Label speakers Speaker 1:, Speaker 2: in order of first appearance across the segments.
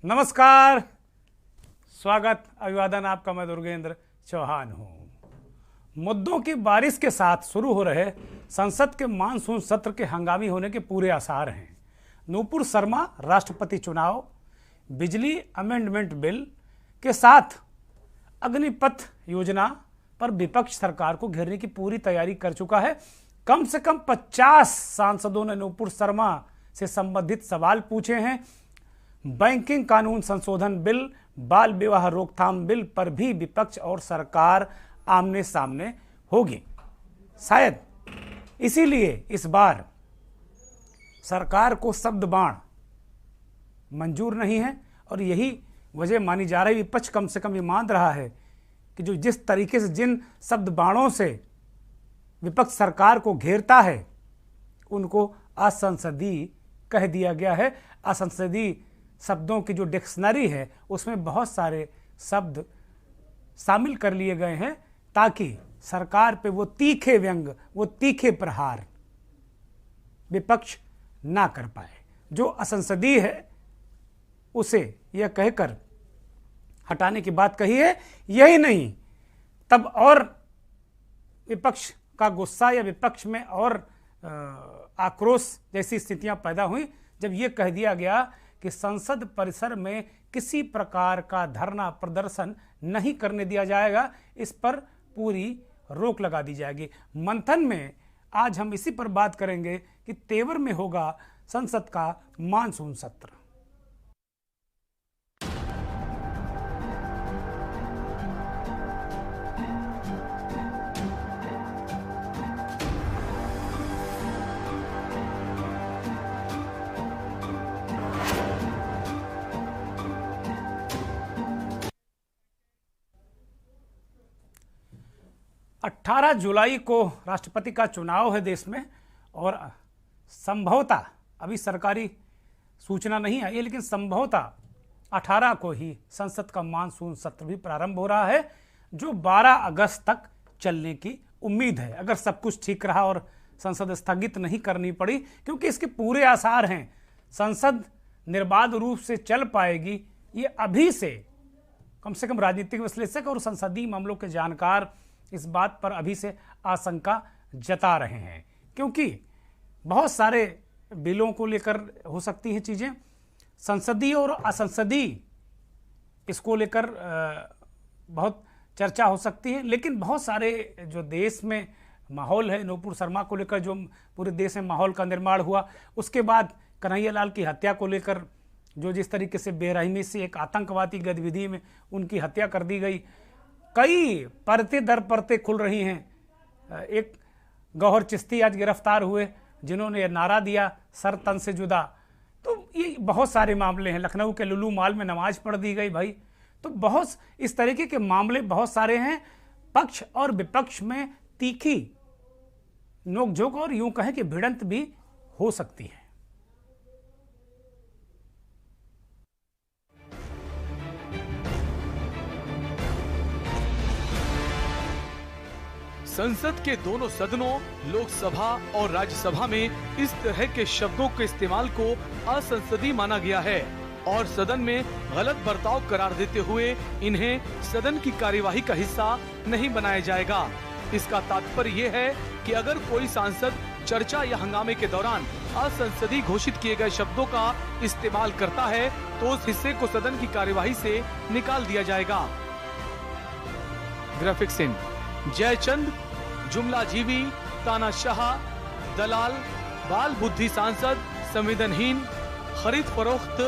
Speaker 1: नमस्कार, स्वागत, अभिवादन आपका। मैं दुर्गेंद्र चौहान हूं। मुद्दों की बारिश के साथ शुरू हो रहे संसद के मानसून सत्र के हंगामी होने के पूरे आसार हैं। नूपुर शर्मा राष्ट्रपति चुनाव, बिजली अमेंडमेंट बिल के साथ अग्निपथ योजना पर विपक्ष सरकार को घेरने की पूरी तैयारी कर चुका है। कम से कम 50 सांसदों ने नूपुर शर्मा से संबंधित सवाल पूछे हैं। बैंकिंग कानून संशोधन बिल, बाल विवाह रोकथाम बिल पर भी विपक्ष और सरकार आमने सामने होगी। शायद इसीलिए इस बार सरकार को शब्द बाण मंजूर नहीं है और यही वजह मानी जा रही। विपक्ष कम से कम ये मान रहा है कि जो जिस तरीके से जिन शब्द बाणों से विपक्ष सरकार को घेरता है उनको असंसदीय कह दिया गया है। असंसदीय शब्दों की जो डिक्शनरी है उसमें बहुत सारे शब्द शामिल कर लिए गए हैं ताकि सरकार पे वो तीखे व्यंग, वो तीखे प्रहार विपक्ष ना कर पाए। जो असंसदीय है उसे यह कहकर हटाने की बात कही है। यही नहीं, तब और विपक्ष का गुस्सा या विपक्ष में और आक्रोश जैसी स्थितियां पैदा हुई जब यह कह दिया गया कि संसद परिसर में किसी प्रकार का धरना प्रदर्शन नहीं करने दिया जाएगा, इस पर पूरी रोक लगा दी जाएगी। मंथन में आज हम इसी पर बात करेंगे कि तेवर में होगा संसद का मानसून सत्र। अठारह जुलाई को राष्ट्रपति का चुनाव है देश में और संभवतः, अभी सरकारी सूचना नहीं आई है, लेकिन संभवतः 18 को ही संसद का मानसून सत्र भी प्रारंभ हो रहा है जो 12 अगस्त तक चलने की उम्मीद है, अगर सब कुछ ठीक रहा और संसद स्थगित नहीं करनी पड़ी, क्योंकि इसके पूरे आसार हैं। संसद निर्बाध रूप से चल पाएगी ये अभी से कम राजनीतिक विश्लेषक और संसदीय मामलों के जानकार इस बात पर अभी से आशंका जता रहे हैं, क्योंकि बहुत सारे बिलों को लेकर हो सकती हैं चीज़ें, संसदीय और असंसदीय इसको लेकर बहुत चर्चा हो सकती है। लेकिन बहुत सारे जो देश में माहौल है नूपुर शर्मा को लेकर, जो पूरे देश में माहौल का निर्माण हुआ, उसके बाद कन्हैया लाल की हत्या को लेकर जो जिस तरीके से बेरहमी से एक आतंकवादी गतिविधि में उनकी हत्या कर दी गई, कई परतें दर परतें खुल रही हैं। एक गौहर चिश्ती आज गिरफ्तार हुए जिन्होंने ये नारा दिया, सर तन से जुदा। तो ये बहुत सारे मामले हैं। लखनऊ के लुलू मॉल में नमाज पढ़ दी गई भाई। तो बहुत इस तरीके के मामले बहुत सारे हैं। पक्ष और विपक्ष में तीखी नोकझोंक और यूं कहें कि भिड़ंत भी हो सकती है।
Speaker 2: संसद के दोनों सदनों लोकसभा और राज्यसभा में इस तरह के शब्दों के इस्तेमाल को असंसदीय माना गया है और सदन में गलत बर्ताव करार देते हुए इन्हें सदन की कार्यवाही का हिस्सा नहीं बनाया जाएगा। इसका तात्पर्य ये है कि अगर कोई सांसद चर्चा या हंगामे के दौरान असंसदीय घोषित किए गए शब्दों का इस्तेमाल करता है तो उस हिस्से को सदन की कार्यवाही से निकाल दिया जाएगा। ग्राफिक्स इन जयचंद, जुमलाजीवी, तानाशाह, दलाल, बाल बुद्धि सांसद, संवेदनहीन, खरीद फरोख्त,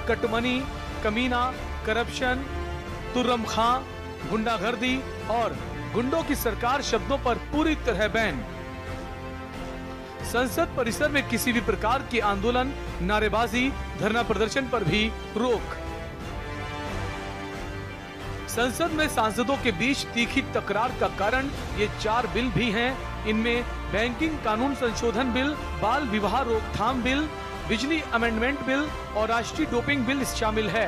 Speaker 2: कटमनी, कमीना, करप्शन, तुर्रम खां, गुंडागर्दी और गुंडों की सरकार शब्दों पर पूरी तरह बैन। संसद परिसर में किसी भी प्रकार के आंदोलन, नारेबाजी, धरना प्रदर्शन पर भी रोक। संसद में सांसदों के बीच तीखी तकरार का कारण ये 4 बिल भी हैं। इनमें बैंकिंग कानून संशोधन बिल, बाल विवाह रोकथाम बिल, बिजली अमेंडमेंट बिल और राष्ट्रीय डोपिंग बिल शामिल है।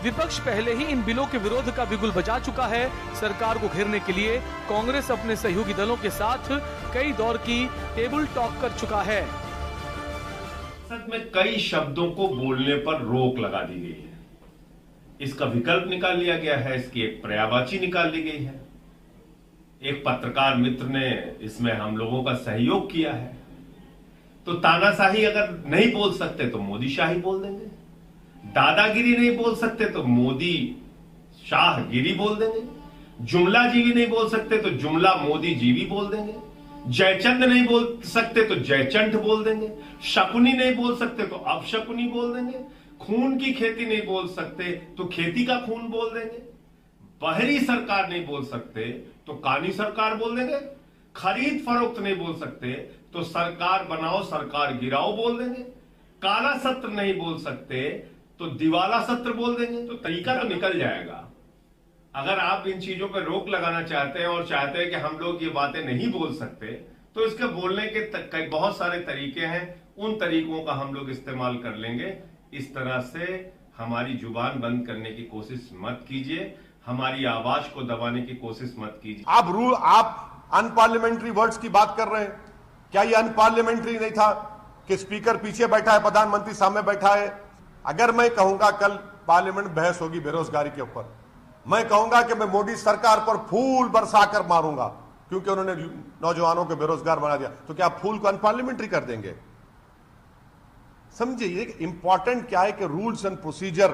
Speaker 2: विपक्ष पहले ही इन बिलों के विरोध का बिगुल बजा चुका है। सरकार को घेरने के लिए कांग्रेस अपने सहयोगी दलों के साथ कई दौर की टेबल टॉक कर चुका है।
Speaker 3: संसद में कई शब्दों को बोलने पर रोक लगा दी गई है। इसका विकल्प निकाल लिया गया है, इसकी एक पर्यायवाची निकाल ली गई है। एक पत्रकार मित्र ने इसमें हम लोगों का सहयोग किया है। तो तानाशाही अगर नहीं बोल सकते तो मोदी शाही बोल देंगे, दादागिरी नहीं बोल सकते तो मोदी शाहगिरी बोल देंगे, जुमला जीवी नहीं बोल सकते तो जुमला मोदी जीवी बोल देंगे, जयचंद नहीं बोल सकते तो जयचंद बोल देंगे, शकुनी नहीं बोल सकते तो अपशकुनी बोल देंगे, खून की खेती नहीं बोल सकते तो खेती का खून बोल देंगे, बहरी सरकार नहीं बोल सकते तो कानी सरकार बोल देंगे, खरीद फरोख्त नहीं बोल सकते तो सरकार बनाओ सरकार गिराओ बोल देंगे, काला सत्र नहीं बोल सकते तो दिवाला सत्र बोल देंगे। तो तरीका तो निकल जाएगा। अगर आप इन चीजों पर रोक लगाना चाहते हैं और चाहते हैं कि हम लोग ये बातें नहीं बोल सकते, तो इसके बोलने के बहुत सारे तरीके हैं। उन तरीकों का हम लोग इस्तेमाल कर लेंगे। इस तरह से हमारी जुबान बंद करने की कोशिश मत कीजिए, हमारी आवाज को दबाने की कोशिश मत कीजिए।
Speaker 4: आप अनपार्लियामेंट्री वर्ड्स की बात कर रहे हैं। क्या ये अनपार्लियामेंट्री नहीं था कि स्पीकर पीछे बैठा है, प्रधानमंत्री सामने बैठा है? अगर मैं कहूंगा कल पार्लियामेंट बहस होगी बेरोजगारी के ऊपर, मैं कहूंगा कि मैं मोदी सरकार पर फूल बरसाकर मारूंगा क्योंकि उन्होंने नौजवानों को बेरोजगार बना दिया, तो क्या आप फूल को अनपार्लियामेंट्री कर देंगे? समझिए इंपॉर्टेंट क्या है कि रूल्स एंड प्रोसीजर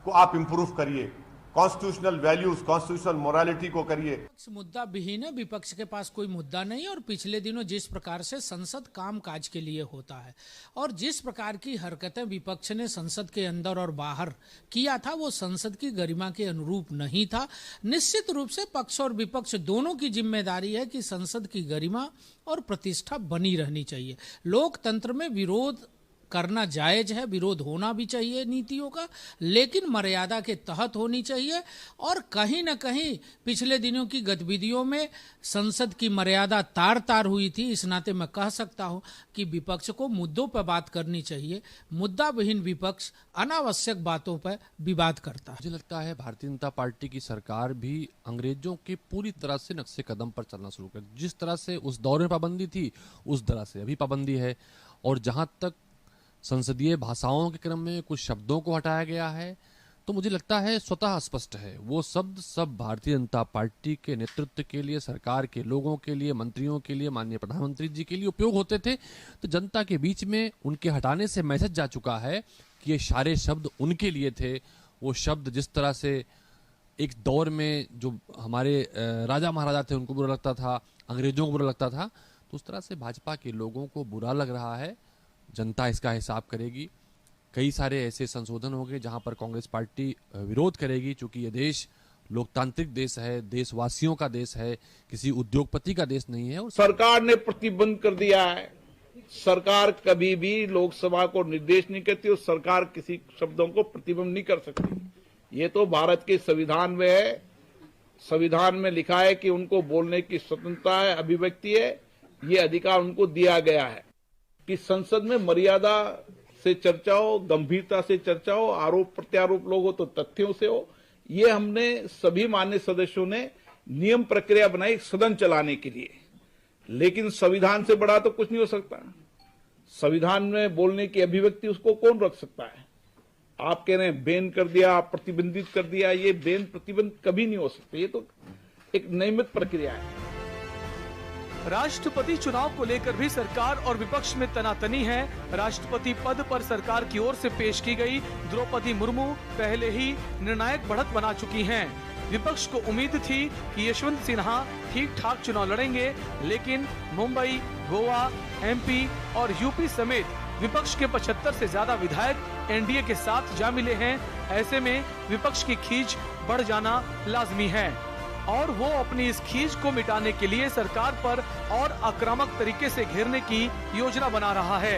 Speaker 4: को आप इंप्रूव करिए, कॉन्स्टिट्यूशनल वैल्यूज, कॉन्स्टिट्यूशनल मोरालिटी को करिए।
Speaker 5: मुद्दा विहीन है, विपक्ष के पास कोई मुद्दा नहीं। और पिछले दिनों जिस प्रकार से संसद काम काज के लिए होता है और जिस प्रकार की हरकतें विपक्ष ने संसद के अंदर और बाहर किया था, वो संसद की गरिमा के अनुरूप नहीं था। निश्चित रूप से पक्ष और विपक्ष दोनों की जिम्मेदारी है कि संसद की गरिमा और प्रतिष्ठा बनी रहनी चाहिए। लोकतंत्र में विरोध करना जायज है, विरोध होना भी चाहिए नीतियों का, लेकिन मर्यादा के तहत होनी चाहिए। और कहीं न कहीं पिछले दिनों की गतिविधियों में संसद की मर्यादा तार तार हुई थी। इस नाते मैं कह सकता हूं कि विपक्ष को मुद्दों पर बात करनी चाहिए। मुद्दा विहीन विपक्ष अनावश्यक बातों पर विवाद करता है।
Speaker 6: मुझे लगता है भारतीय जनता पार्टी की सरकार भी अंग्रेजों के पूरी तरह से नक्शे कदम पर चलना शुरू कर, जिस तरह से उस दौर में पाबंदी थी उस तरह से अभी पाबंदी है। और जहां तक संसदीय भाषाओं के क्रम में कुछ शब्दों को हटाया गया है, तो मुझे लगता है स्वतः स्पष्ट है वो शब्द सब भारतीय जनता पार्टी के नेतृत्व के लिए, सरकार के लोगों के लिए, मंत्रियों के लिए, माननीय प्रधानमंत्री जी के लिए उपयोग होते थे। तो जनता के बीच में उनके हटाने से मैसेज जा चुका है कि ये सारे शब्द उनके लिए थे। वो शब्द जिस तरह से एक दौर में जो हमारे राजा महाराजा थे उनको बुरा लगता था, अंग्रेजों को बुरा लगता था, तो उस तरह से भाजपा के लोगों को बुरा लग रहा है। जनता इसका हिसाब करेगी। कई सारे ऐसे संशोधन होंगे जहां पर कांग्रेस पार्टी विरोध करेगी, क्योंकि ये देश लोकतांत्रिक देश है, देशवासियों का देश है, किसी उद्योगपति का देश नहीं है। और
Speaker 7: सरकार ने प्रतिबंध कर दिया है। सरकार कभी भी लोकसभा को निर्देश नहीं करती और सरकार किसी शब्दों को प्रतिबंध नहीं कर सकती। ये तो भारत के संविधान में है। संविधान में लिखा है कि उनको बोलने की स्वतंत्रता है, अभिव्यक्ति है, ये अधिकार उनको दिया गया है कि संसद में मर्यादा से चर्चा हो, गंभीरता से चर्चा हो, आरोप प्रत्यारोप लोग हो तो तथ्यों से हो। ये हमने सभी मान्य सदस्यों ने नियम प्रक्रिया बनाई सदन चलाने के लिए, लेकिन संविधान से बड़ा तो कुछ नहीं हो सकता। संविधान में बोलने की अभिव्यक्ति उसको कौन रख सकता है? आप कह रहे हैं बैन कर दिया, प्रतिबंधित कर दिया, ये बैन प्रतिबंध कभी नहीं हो सकते। ये तो एक नियमित प्रक्रिया है।
Speaker 2: राष्ट्रपति चुनाव को लेकर भी सरकार और विपक्ष में तनातनी है। राष्ट्रपति पद पर सरकार की ओर से पेश की गई द्रौपदी मुर्मू पहले ही निर्णायक बढ़त बना चुकी हैं। विपक्ष को उम्मीद थी कि यशवंत सिन्हा ठीक ठाक चुनाव लड़ेंगे, लेकिन मुंबई, गोवा, एमपी और यूपी समेत विपक्ष के 75 से ज्यादा विधायक एनडीए के साथ जा मिले हैं। ऐसे में विपक्ष की खींच बढ़ जाना लाजमी है और वो अपनी इस खींच को मिटाने के लिए सरकार पर और आक्रामक तरीके से घेरने की योजना बना रहा है।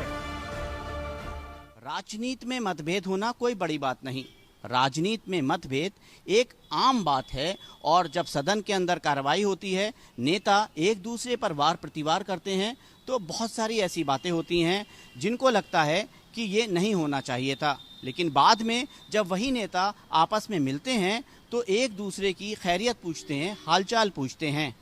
Speaker 8: राजनीति में मतभेद होना कोई बड़ी बात नहीं। राजनीति में मतभेद एक आम बात है और जब सदन के अंदर कार्रवाई होती है, नेता एक दूसरे पर वार प्रतिवार करते हैं, तो बहुत सारी ऐसी बातें होती हैं जिनको लगता है कि ये नहीं होना चाहिए था, लेकिन बाद में जब वही नेता आपस में मिलते हैं तो एक दूसरे की खैरियत पूछते हैं, हालचाल पूछते हैं।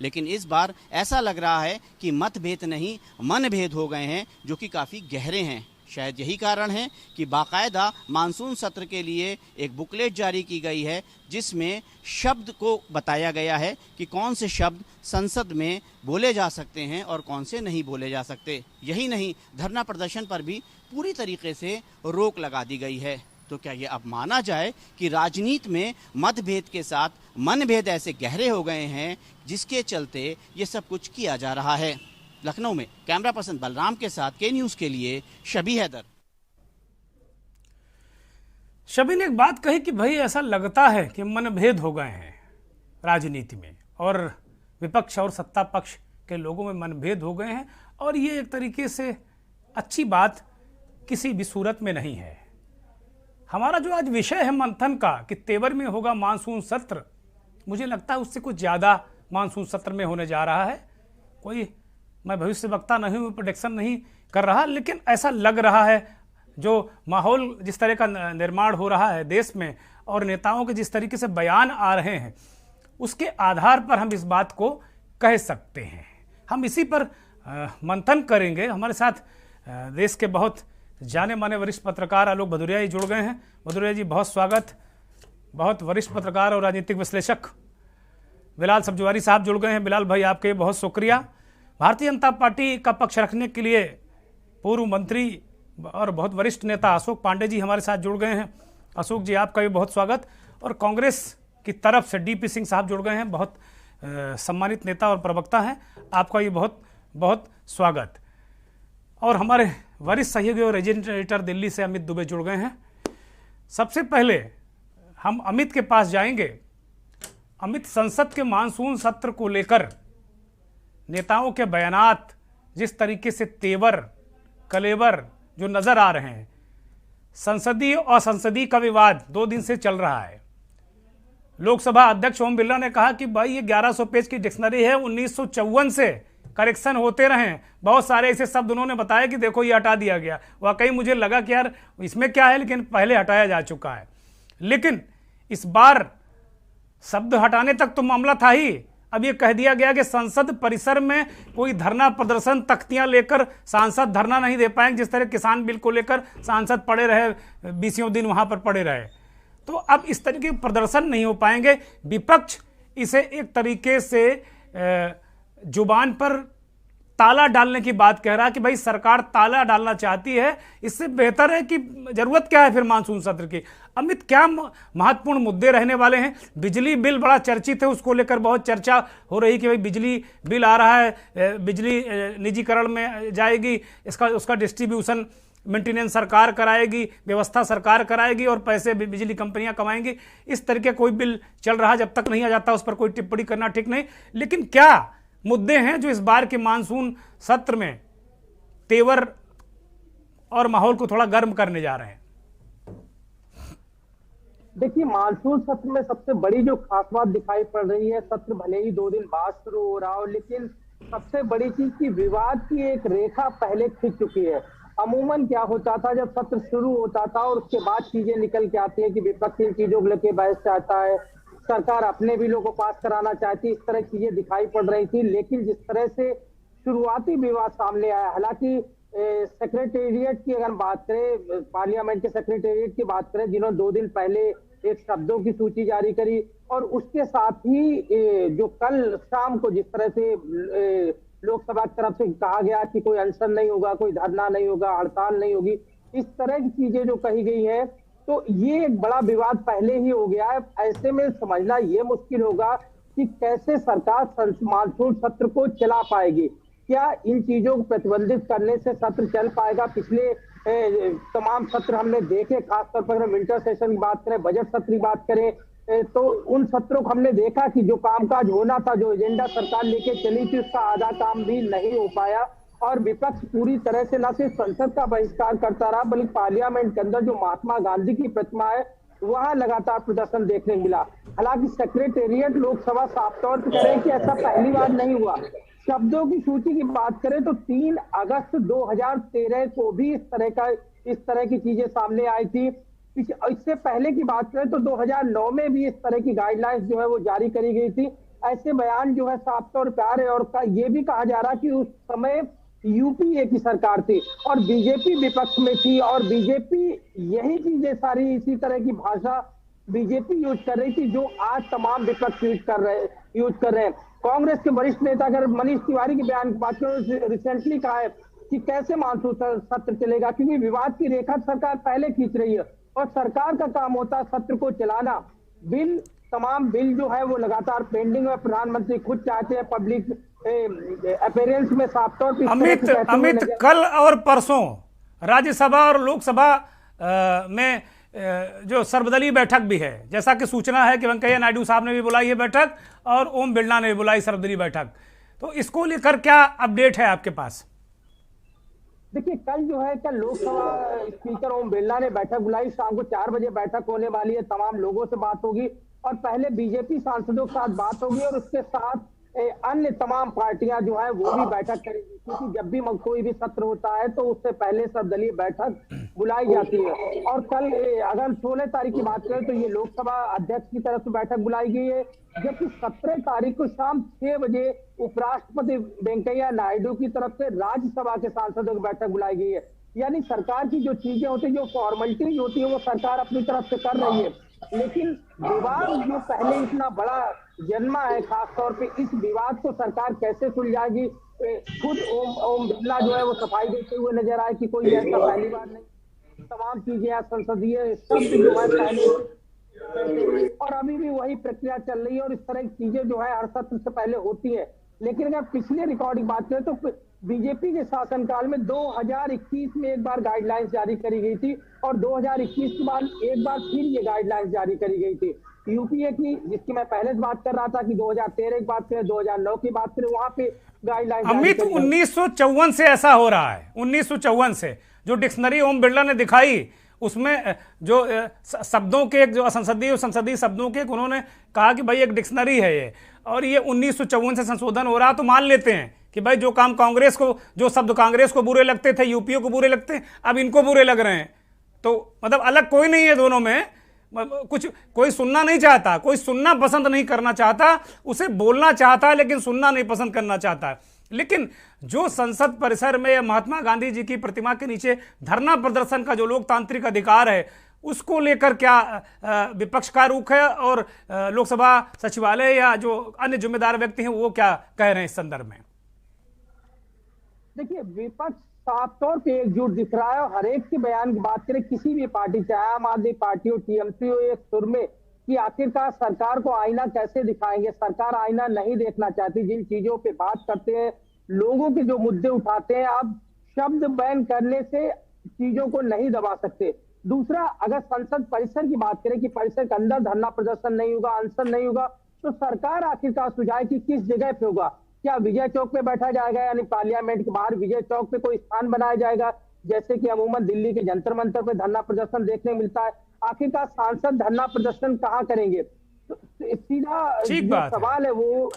Speaker 8: लेकिन इस बार ऐसा लग रहा है कि मतभेद नहीं, मनभेद हो गए हैं, जो कि काफ़ी गहरे हैं। शायद यही कारण है कि बाकायदा मानसून सत्र के लिए एक बुकलेट जारी की गई है जिसमें शब्द को बताया गया है कि कौन से शब्द संसद में बोले जा सकते हैं और कौन से नहीं बोले जा सकते। यही नहीं, धरना प्रदर्शन पर भी पूरी तरीके से रोक लगा दी गई है। तो क्या ये अब माना जाए कि राजनीति में मतभेद के साथ मनभेद ऐसे गहरे हो गए हैं जिसके चलते ये सब कुछ किया जा रहा है। लखनऊ में कैमरा पर्सन बलराम के साथ के न्यूज के लिए शबी हैदर।
Speaker 1: शबी ने एक बात कही कि भाई ऐसा लगता है कि मनभेद हो गए हैं राजनीति में और विपक्ष और सत्ता पक्ष के लोगों में मनभेद हो गए हैं, और ये एक तरीके से अच्छी बात किसी भी सूरत में नहीं है। हमारा जो आज विषय है मंथन का कि तेवर में होगा मानसून सत्र, मुझे लगता है उससे कुछ ज़्यादा मानसून सत्र में होने जा रहा है। कोई मैं भविष्य वक्ता नहीं हूँ, प्रोडिक्शन नहीं कर रहा, लेकिन ऐसा लग रहा है जो माहौल जिस तरह का निर्माण हो रहा है देश में और नेताओं के जिस तरीके से बयान आ रहे हैं उसके आधार पर हम इस बात को कह सकते हैं। हम इसी पर मंथन करेंगे। हमारे साथ देश के बहुत जाने माने वरिष्ठ पत्रकार आलोक भदौरिया जी जुड़ गए हैं। भदौरिया जी बहुत स्वागत। बहुत वरिष्ठ पत्रकार और राजनीतिक विश्लेषक बिलाल सब्जवारी साहब जुड़ गए हैं। बिलाल भाई आपके बहुत शुक्रिया। भारतीय जनता पार्टी का पक्ष रखने के लिए पूर्व मंत्री और बहुत वरिष्ठ नेता अशोक पांडे जी हमारे साथ जुड़ गए हैं। अशोक जी आपका भी बहुत स्वागत। और कांग्रेस की तरफ से डीपी सिंह साहब जुड़ गए हैं, बहुत सम्मानित नेता और प्रवक्ता हैं, आपका भी बहुत बहुत स्वागत। और हमारे वरिष्ठ सहयोगी और एजेंट एडिटर दिल्ली से अमित दुबे जुड़ गए हैं। सबसे पहले हम अमित के पास जाएंगे। अमित, संसद के मानसून सत्र को लेकर नेताओं के बयानात जिस तरीके से तेवर कलेवर जो नजर आ रहे हैं, संसदीय और असंसदीय का विवाद 2 दिन से चल रहा है। लोकसभा अध्यक्ष ओम बिरला ने कहा कि भाई ये 1100 पेज की डिक्शनरी है, 1954 से करेक्शन होते रहे। बहुत सारे ऐसे शब्द उन्होंने बताया कि देखो ये हटा दिया गया। वाकई मुझे लगा कि यार इसमें क्या है, लेकिन पहले हटाया जा चुका है। लेकिन इस बार शब्द हटाने तक तो मामला था ही, अब ये कह दिया गया कि संसद परिसर में कोई धरना प्रदर्शन तख्तियां लेकर सांसद धरना नहीं दे पाएंगे। जिस तरह किसान बिल को लेकर सांसद पड़े रहे, 20 दिन वहां पर पड़े रहे, तो अब इस तरीके के प्रदर्शन नहीं हो पाएंगे। विपक्ष इसे एक तरीके से जुबान पर ताला डालने की बात कह रहा है कि भाई सरकार ताला डालना चाहती है, इससे बेहतर है कि जरूरत क्या है फिर मानसून सत्र की। अमित, क्या महत्वपूर्ण मुद्दे रहने वाले हैं? बिजली बिल बड़ा चर्चित है, उसको लेकर बहुत चर्चा हो रही कि भाई बिजली बिल आ रहा है, बिजली निजीकरण में जाएगी, उसका डिस्ट्रीब्यूशन मेंटेनेंस सरकार कराएगी, व्यवस्था सरकार कराएगी और पैसे बिजली कंपनियां कमाएंगी। इस तरह के कोई बिल चल रहा है, जब तक नहीं आ जाता उस पर कोई टिप्पणी करना ठीक नहीं। लेकिन क्या मुद्दे हैं जो इस बार के मानसून सत्र में तेवर और माहौल को थोड़ा गर्म करने जा रहे हैं?
Speaker 9: देखिए, मानसून सत्र में सबसे बड़ी जो खास बात दिखाई पड़ रही है, सत्र भले ही 2 दिन बाद शुरू हो रहा हो, लेकिन सबसे बड़ी चीज की विवाद की एक रेखा पहले खिंच चुकी है। अमूमन क्या होता था, जब सत्र शुरू होता था और उसके बाद चीजें निकल के आती है कि विपक्ष इन चीजों को लेकर बहस चाहता है, सरकार अपने बिलों को पास कराना चाहती, इस तरह चीजें दिखाई पड़ रही थी। लेकिन जिस तरह से शुरुआती विवाद सामने आया, हालांकि सेक्रेटेरिएट की अगर बात करें, पार्लियामेंट के सेक्रेटेरिएट की बात करें, जिन्होंने 2 दिन पहले एक शब्दों की सूची जारी करी, और उसके साथ ही जो कल शाम को जिस तरह से लोकसभा की तरफ से कहा गया कि कोई अनशन नहीं होगा, कोई धरना नहीं होगा, हड़ताल नहीं होगी, इस तरह की चीजें जो कही गई है, तो ये एक बड़ा विवाद पहले ही हो गया है। ऐसे में समझना ये मुश्किल होगा कि कैसे सरकार मानसून सत्र को चला पाएगी। क्या इन चीजों को प्रतिबंधित करने से सत्र चल पाएगा? पिछले तमाम सत्र हमने देखे, खासतौर पर विंटर सेशन की बात करें, बजट सत्र की बात करें, तो उन सत्रों को हमने देखा कि जो कामकाज होना था, जो एजेंडा सरकार लेके चली थी, उसका आधा काम भी नहीं हो पाया। और विपक्ष पूरी तरह से न सिर्फ संसद का बहिष्कार करता रहा, बल्कि पार्लियामेंट के अंदर जो महात्मा गांधी की प्रतिमा है वहां लगातार प्रदर्शन देखने को मिला। हालांकि सेक्रेटेरिएट लोकसभा साफ तौर पर कह रहे हैं कि ऐसा पहली बार नहीं हुआ। शब्दों की सूची की बात करें तो 3 अगस्त 2013 को भी इस तरह की चीजें सामने आई थी। इससे पहले की बात करें तो 2009 में भी इस तरह की गाइडलाइंस जो है वो जारी करी गई थी। ऐसे बयान जो है साफ तौर पर आ रहे, और ये भी कहा जा रहा कि उस समय यूपीए की सरकार थी और बीजेपी विपक्ष में थी, और बीजेपी यही चीजें सारी इसी तरह की भाषा बीजेपी यूज कर रही थी जो आज तमाम विपक्ष यूज कर रहे हैं। कांग्रेस के वरिष्ठ नेता अगर मनीष तिवारी के बयान की बात करें, रिसेंटली कहा है कि कैसे मानसून सत्र चलेगा, क्योंकि विवाद की रेखा सरकार पहले खींच रही है और सरकार का काम होता है सत्र को चलाना। तमाम बिल जो है वो लगातार पेंडिंग है। प्रधानमंत्री खुद चाहते हैं पब्लिक अपीयरेंस में साफ तौर पर
Speaker 1: अमित कल और परसों राज्यसभा और लोकसभा में जो सर्वदलीय बैठक भी है, जैसा कि सूचना है कि वेंकैया नायडू साहब ने भी बुलाई है बैठक और ओम बिरला ने भी बुलाई सर्वदलीय बैठक, तो इसको लेकर क्या अपडेट है आपके पास?
Speaker 9: देखिए, कल जो है कल लोकसभा स्पीकर ओम बिरला ने बैठक बुलाई। शाम को 4 बजे बैठक होने वाली है। तमाम लोगों से बात होगी और पहले बीजेपी सांसदों के साथ बात होगी और उसके साथ अन्य तमाम पार्टियां जो है वो भी बैठक करेगी, क्योंकि जब भी कोई भी सत्र होता है तो उससे पहले सर्वदलीय बैठक बुलाई जाती है। और कल अगर 16 तारीख की बात करें तो ये लोकसभा अध्यक्ष की तरफ से बैठक बुलाई गई है, जबकि 17 तारीख को शाम 6 बजे उपराष्ट्रपति वेंकैया नायडू की तरफ से राज्यसभा के सांसदों की बैठक बुलाई गई है। यानी सरकार की जो चीजें होती है, जो फॉर्मेलिटीज होती है, वो सरकार अपनी तरफ से कर रही है। लेकिन विवाद जो पहले इतना बड़ा जन्मा है, खासतौर पे इस विवाद को सरकार कैसे सुलझाएगी, खुद ओम बिरला जो है वो सफाई देते हुए नजर आए कि कोई ऐसा पहली बार नहीं, तमाम चीजें संसदीय शब्द जो है पहले और अभी भी वही प्रक्रिया चल रही है और इस तरह की चीजें जो है हर सत्र से पहले होती है। लेकिन अगर पिछले रिकॉर्ड की बात करें तो बीजेपी के शासनकाल में 2021 में एक बार गाइडलाइंस जारी करी गई थी और 2021 के बाद एक बार फिर ये गाइडलाइंस जारी करी गई थी। यूपीए की, जिसकी मैं पहले से बात कर रहा था कि 2013 की बात करें, 2009 की बात करें, वहां पे गाइडलाइंस
Speaker 1: अमित 1954 से ऐसा हो रहा है। 1954 से जो डिक्शनरी ओम बिरला ने दिखाई उसमें जो शब्दों के जो संसदीय शब्दों के उन्होंने कहा कि भाई एक डिक्शनरी है ये, और ये 1954 से संशोधन हो रहा तो मान लेते हैं कि भाई जो काम कांग्रेस को, जो शब्द कांग्रेस को बुरे लगते थे, यूपीए को बुरे लगते हैं, अब इनको बुरे लग रहे हैं। तो मतलब अलग कोई नहीं है दोनों में, कुछ कोई सुनना नहीं चाहता, कोई सुनना पसंद नहीं करना चाहता, उसे बोलना चाहता है लेकिन सुनना नहीं पसंद करना चाहता है। लेकिन जो संसद परिसर में महात्मा गांधी जी की प्रतिमा के नीचे धरना प्रदर्शन का जो लोकतांत्रिक अधिकार है, उसको लेकर क्या विपक्ष का रुख है और लोकसभा सचिवालय या जो अन्य जिम्मेदार व्यक्ति हैं वो क्या कह रहे हैं इस संदर्भ में?
Speaker 9: देखिए, विपक्ष साफ तौर पे एकजुट दिख रहा है और हर एक के बयान की बात करें, किसी भी पार्टी, चाहे आम आदमी पार्टी हो, टीएमसी हो, एक सुर में कि आखिरकार सरकार को आईना कैसे दिखाएंगे। सरकार आईना नहीं देखना चाहती। जिन चीजों पे बात करते हैं, लोगों के जो मुद्दे उठाते हैं, अब शब्द बैन करने से चीजों को नहीं दबा सकते। दूसरा, अगर संसद परिसर की बात करें कि परिसर के अंदर धरना प्रदर्शन नहीं होगा, अनशन नहीं होगा, तो सरकार आखिरकार सुझाए कि किस जगह पे होगा। क्या विजय चौक पे बैठा जाएगा, यानी पार्लियामेंट के बाहर विजय चौक पे कोई स्थान बनाया जाएगा, जैसे कि अमूमन दिल्ली के जंतर मंतर पे धरना प्रदर्शन देखने मिलता है। आखिरकार सांसद धरना प्रदर्शन कहाँ करेंगे? तो सीधा सवाल है वो।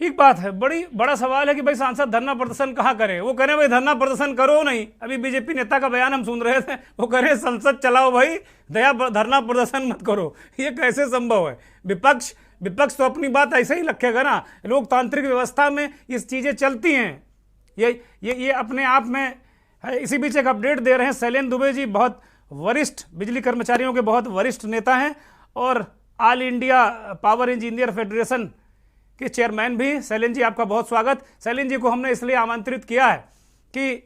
Speaker 1: ठीक बात है, बड़ा सवाल है कि भाई सांसद धरना प्रदर्शन कहाँ करें। वो करें भाई धरना प्रदर्शन करो नहीं। अभी बीजेपी नेता का बयान हम सुन रहे थे, वो कह रहे संसद चलाओ भाई, धरना प्रदर्शन मत करो। ये कैसे संभव है? विपक्ष तो अपनी बात ऐसे ही रखेगा ना। लोकतांत्रिक व्यवस्था में ये चीजें चलती हैं, ये अपने आप में है। इसी बीच एक अपडेट दे रहे हैं, शैलेंद्र दुबे जी बहुत वरिष्ठ बिजली कर्मचारियों के बहुत वरिष्ठ नेता हैं और all India power engineer federation के चेयरमैन भी। शैलेंद्र जी, आपका बहुत स्वागत। शैलेंद्र जी को हमने इसलिए आमंत्रित किया है कि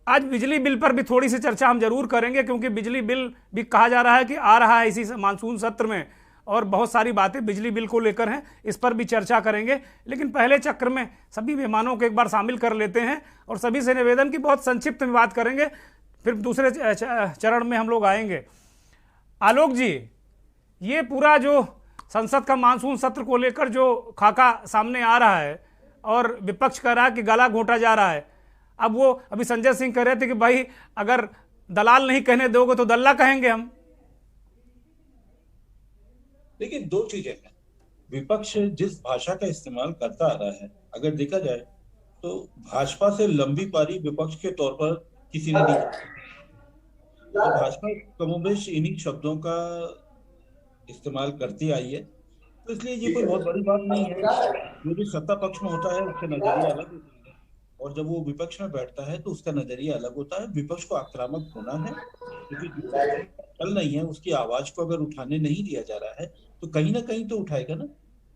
Speaker 1: आज बिजली बिल पर भी थोड़ी सी चर्चा हम जरूर करेंगे, क्योंकि बिजली बिल भी कहा जा रहा है कि आ रहा है इसी मानसून सत्र में और बहुत सारी बातें बिजली बिल को लेकर हैं, इस पर भी चर्चा करेंगे। लेकिन पहले चक्र में सभी मेहमानों को एक बार शामिल कर लेते हैं और सभी से निवेदन की बहुत संक्षिप्त में बात करेंगे, फिर दूसरे चरण में हम लोग आएंगे। आलोक जी, ये पूरा जो संसद का मानसून सत्र को लेकर जो खाका सामने आ रहा है और विपक्ष कह रहा है कि गला घोंटा जा रहा है, अब वो अभी संजय सिंह कह रहे थे कि भाई अगर दलाल नहीं कहने दोगे तो दल्ला कहेंगे हम।
Speaker 10: लेकिन दो चीजें हैं, विपक्ष जिस भाषा का इस्तेमाल करता आ रहा है, अगर देखा जाए तो भाजपा से लंबी पारी विपक्ष के तौर पर किसी ने नहीं की। तो भाजपा कमोबेश इन्हीं शब्दों का इस्तेमाल करती आई है, तो इसलिए ये कोई बहुत बड़ी बात नहीं है। जो भी सत्ता पक्ष में होता है उससे नजरिया अलग होता है। और जब वो विपक्ष में बैठता है तो उसका नजरिया अलग होता है। विपक्ष को आक्रामक होना है, क्योंकि चल नहीं है, उसकी आवाज को अगर उठाने नहीं दिया जा रहा है तो कहीं ना कहीं तो उठाएगा ना।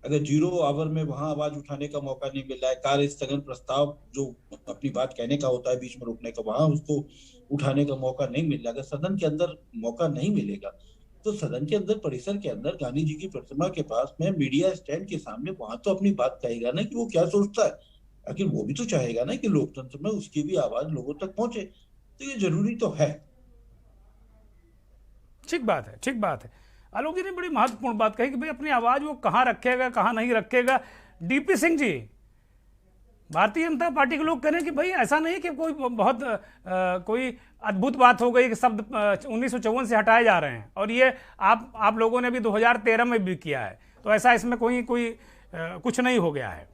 Speaker 10: अगर 0 आवर में वहां आवाज उठाने का मौका नहीं मिल रहा है, कार्य स्थगन प्रस्ताव जो अपनी बात कहने का होता है बीच में रोकने का, वहां उसको उठाने का मौका नहीं मिल रहा, अगर सदन के अंदर मौका नहीं मिलेगा तो सदन के अंदर, परिसर के अंदर गांधी जी की प्रतिमा के पास में मीडिया स्टैंड के सामने वहां तो अपनी बात कहेगा ना कि वो क्या सोचता है। आखिर वो भी तो चाहेगा ना कि लोकतंत्र में उसकी भी आवाज लोगों तक पहुंचे, तो ये जरूरी तो है।
Speaker 1: ठीक बात है, ठीक बात है। आलोक जी ने बड़ी महत्वपूर्ण बात कही कि भाई अपनी आवाज वो कहां रखेगा, कहां नहीं रखेगा। डीपी सिंह जी, भारतीय जनता पार्टी के लोग कह रहे हैं कि भाई ऐसा नहीं कि कोई बहुत कोई अद्भुत बात हो गई कि शब्द 1954 से हटाए जा रहे हैं, और ये आप लोगों ने भी 2013 में भी किया है, तो ऐसा इसमें कोई कुछ नहीं हो गया है।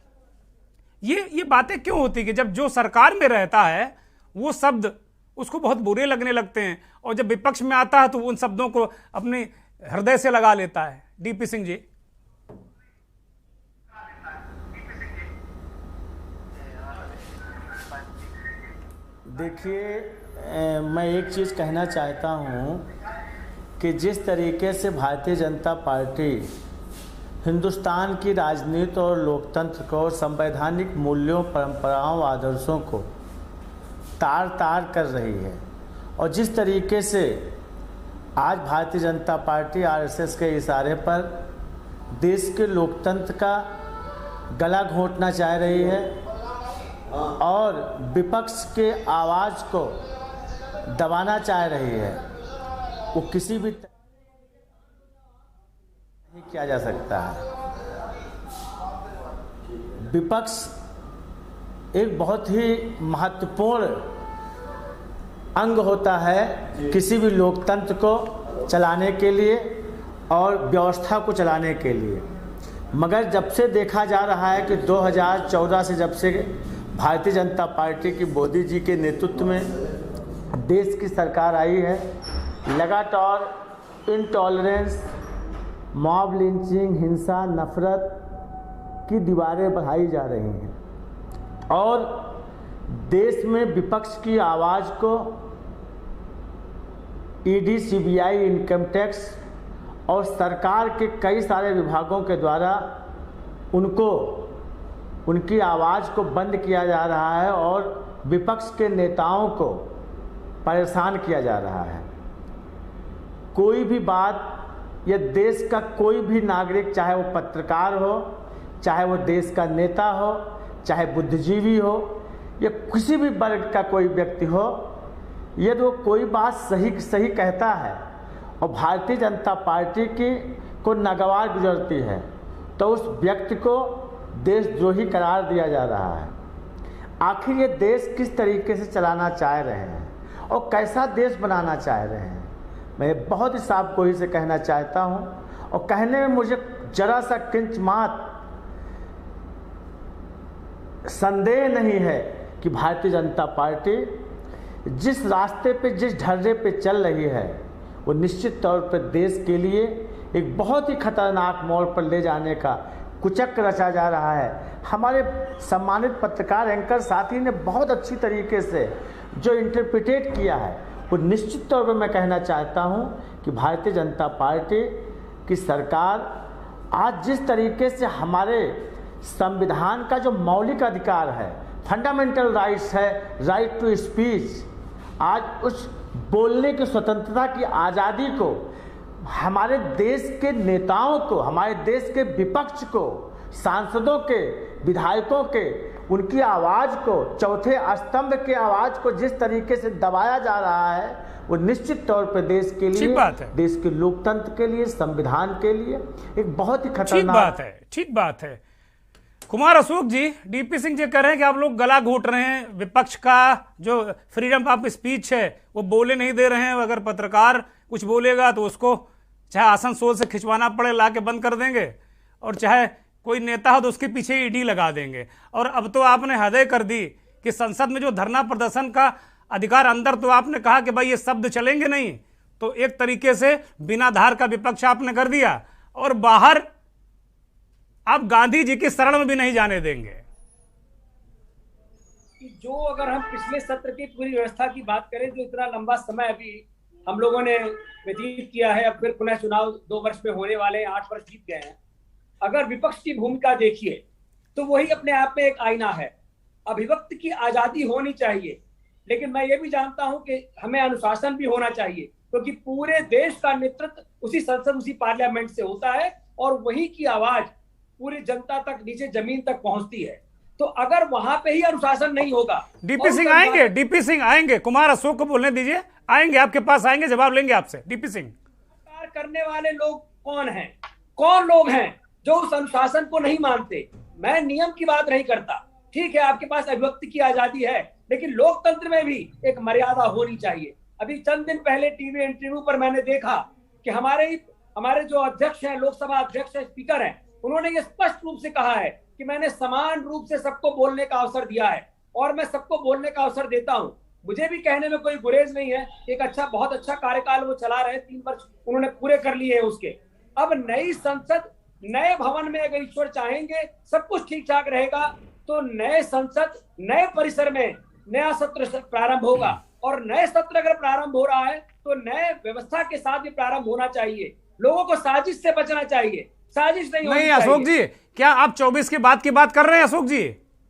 Speaker 1: ये बातें क्यों होती कि जब जो सरकार में रहता है वो शब्द उसको बहुत बुरे लगने लगते हैं, और जब विपक्ष में आता है तो उन शब्दों को अपने हृदय से लगा लेता है? डीपी सिंह जी।
Speaker 11: देखिए, मैं एक चीज़ कहना चाहता हूँ कि जिस तरीके से भारतीय जनता पार्टी हिंदुस्तान की राजनीति और लोकतंत्र को, संवैधानिक मूल्यों, परंपराओं, आदर्शों को तार तार कर रही है, और जिस तरीके से आज भारतीय जनता पार्टी आरएसएस के इशारे पर देश के लोकतंत्र का गला घोंटना चाह रही है और विपक्ष के आवाज़ को दबाना चाह रही है, वो किसी भी नहीं किया जा सकता है। विपक्ष एक बहुत ही महत्वपूर्ण अंग होता है किसी भी लोकतंत्र को चलाने के लिए और व्यवस्था को चलाने के लिए, मगर जब से देखा जा रहा है कि 2014 से जब से भारतीय जनता पार्टी की मोदी जी के नेतृत्व में देश की सरकार आई है, लगातार इंटॉलरेंस, मॉब लिंचिंग, हिंसा, नफरत की दीवारें बढ़ाई जा रही हैं और देश में विपक्ष की आवाज़ को ईडी, सीबीआई, इनकम टैक्स और सरकार के कई सारे विभागों के द्वारा उनकी आवाज़ को बंद किया जा रहा है और विपक्ष के नेताओं को परेशान किया जा रहा है। कोई भी बात, यह देश का कोई भी नागरिक, चाहे वो पत्रकार हो, चाहे वो देश का नेता हो, चाहे बुद्धिजीवी हो या किसी भी वर्ग का कोई व्यक्ति हो, यदि वो कोई बात सही कहता है और भारतीय जनता पार्टी को नागवार गुजरती है तो उस व्यक्ति को देशद्रोही करार दिया जा रहा है। आखिर ये देश किस तरीके से चलाना चाह रहे हैं और कैसा देश बनाना चाह रहे हैं, मैं बहुत ही साफ गोई से कहना चाहता हूँ और कहने में मुझे जरा सा किंच मात्र संदेह नहीं है कि भारतीय जनता पार्टी जिस रास्ते पे, जिस ढर्रे पे चल रही है, वो निश्चित तौर पर देश के लिए एक बहुत ही खतरनाक मोड़ पर ले जाने का कुचक्र रचा जा रहा है। हमारे सम्मानित पत्रकार एंकर साथी ने बहुत अच्छी तरीके से जो इंटरप्रिटेट किया है, वो निश्चित तौर पर मैं कहना चाहता हूँ कि भारतीय जनता पार्टी की सरकार आज जिस तरीके से हमारे संविधान का जो मौलिक अधिकार है, फंडामेंटल राइट्स है, राइट टू स्पीच, आज उस बोलने की स्वतंत्रता की आज़ादी को हमारे देश के नेताओं को, हमारे देश के विपक्ष को, सांसदों के, विधायकों के, उनकी आवाज़ को, चौथे स्तंभ के आवाज़ को जिस तरीके से दबाया जा रहा है, वो निश्चित तौर पर देश के लिए, देश के लोकतंत्र के लिए, संविधान के लिए एक बहुत ही खतरनाक
Speaker 1: बात है। ठीक बात है। कुमार अशोक जी, डीपी सिंह जी कह रहे हैं कि आप लोग गला घोट रहे हैं, विपक्ष का जो फ्रीडम ऑफ स्पीच है वो बोले नहीं दे रहे हैं। अगर पत्रकार कुछ बोलेगा तो उसको चाहे आसनसोल से खिंचवाना पड़े ला के बंद कर देंगे, और चाहे कोई नेता हो तो उसके पीछे ईडी लगा देंगे। और अब तो आपने हद कर दी कि संसद में जो धरना प्रदर्शन का अधिकार, अंदर तो आपने कहा कि भाई ये शब्द चलेंगे नहीं, तो एक तरीके से बिना धार का विपक्ष आपने कर दिया, और बाहर आप गांधी जी की शरण में भी नहीं जाने देंगे।
Speaker 12: कि जो अगर हम पिछले सत्र की पूरी व्यवस्था की बात करें, जो इतना लंबा समय अभी हम लोगों ने व्यतीत किया है, अब फिर पुनः चुनाव 2 वर्ष में होने वाले हैं, 8 वर्ष बीत गए हैं। अगर विपक्ष की भूमिका देखिए तो वही अपने आप में एक आईना है। अभिव्यक्ति की आजादी होनी चाहिए, लेकिन मैं ये भी जानता हूं कि हमें अनुशासन भी होना चाहिए, क्योंकि पूरे देश का नेतृत्व उसी संसद, उसी पार्लियामेंट से होता है और वही की आवाज पूरी जनता तक, नीचे जमीन तक पहुंचती है। तो अगर वहां पे ही अनुशासन नहीं होगा,
Speaker 1: डीपी सिंह आएंगे, डीपी सिंह आएंगे, कुमार अशोक को बोलने दीजिए, आएंगे आपके पास, आएंगे, जवाब लेंगे आपसे। डीपी सिंह,
Speaker 12: करने वाले लोग कौन हैं? कौन लोग हैं जो उस अनुशासन को नहीं मानते? मैं नियम की बात नहीं करता, ठीक है आपके पास अभिव्यक्ति की आजादी है, लेकिन लोकतंत्र में भी एक मर्यादा होनी चाहिए। अभी चंद दिन पहले टीवी इंटरव्यू पर मैंने देखा कि हमारे जो अध्यक्ष हैं, लोकसभा अध्यक्ष हैं, स्पीकर हैं, उन्होंने ये स्पष्ट रूप से कहा है कि मैंने समान रूप से सबको बोलने का अवसर दिया है और मैं सबको बोलने का अवसर देता हूं। मुझे भी कहने में कोई गुरेज नहीं है। एक बहुत अच्छा कार्यकाल वो चला रहे, 3 वर्ष उन्होंने पूरे कर लिए हैं उसके। अब नई संसद, नए भवन में अगर ईश्वर चाहेंगे सब कुछ ठीक ठाक रहेगा तो नए संसद, नए परिसर में नया सत्र प्रारंभ होगा, और नए सत्र अगर प्रारंभ हो रहा है तो नए व्यवस्था के साथ भी प्रारंभ होना चाहिए। लोगों को साजिश से बचना चाहिए, साजिश नहीं
Speaker 1: अशोक जी, क्या आप 24 के बाद की बात कर रहे हैं? अशोक जी,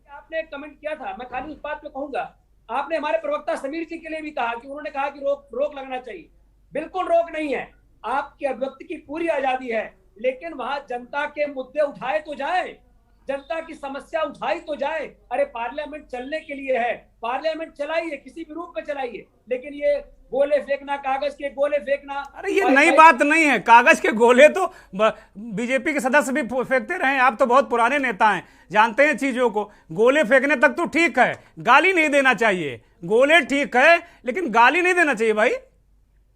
Speaker 12: आपने एक कमेंट किया था, मैं खाली उस बात पे कहूंगा, आपने हमारे प्रवक्ता समीर जी के लिए भी कहा कि उन्होंने कहा कि रोक लगना चाहिए। बिल्कुल रोक नहीं है, आपकी अभिव्यक्ति की पूरी आजादी है, लेकिन वहां जनता के मुद्दे उठाए तो जाए, जनता की समस्या उठाई तो जाए। अरे पार्लियामेंट चलने के लिए है, पार्लियामेंट चलाइए, किसी भी रूप में चलाइए, लेकिन ये गोले फेंकना, कागज के गोले फेंकना,
Speaker 1: अरे ये नई बात नहीं है। कागज के गोले तो बीजेपी के सदस्य भी फेंकते रहे, आप तो बहुत पुराने नेता हैं, जानते हैं चीजों को। गोले फेंकने तक तो ठीक है, गाली नहीं देना चाहिए। गोले ठीक है, लेकिन गाली नहीं देना चाहिए भाई।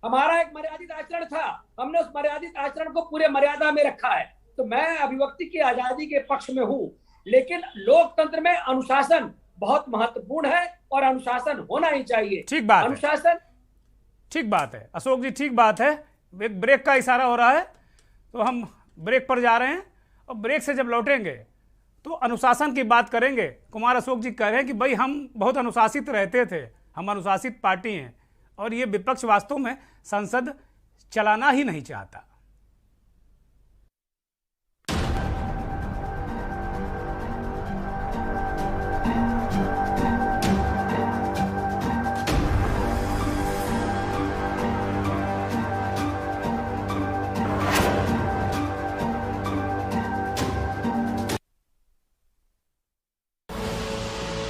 Speaker 12: हमारा एक मर्यादित आचरण था, हमने उस मर्यादित आचरण को पूरे मर्यादा में रखा है। तो मैं अभिव्यक्ति की आजादी के पक्ष में हूं, लेकिन लोकतंत्र में अनुशासन बहुत महत्वपूर्ण है और अनुशासन होना ही चाहिए।
Speaker 1: ठीक बात,
Speaker 12: अनुशासन,
Speaker 1: ठीक बात है अशोक जी, ठीक बात है। एक ब्रेक का इशारा हो रहा है तो हम ब्रेक पर जा रहे हैं, और ब्रेक से जब लौटेंगे तो अनुशासन की बात करेंगे। कुमार अशोक जी कह रहे हैं कि भाई हम बहुत अनुशासित रहते थे, हम अनुशासित पार्टी हैं, और ये विपक्ष वास्तव में संसद चलाना ही नहीं चाहता।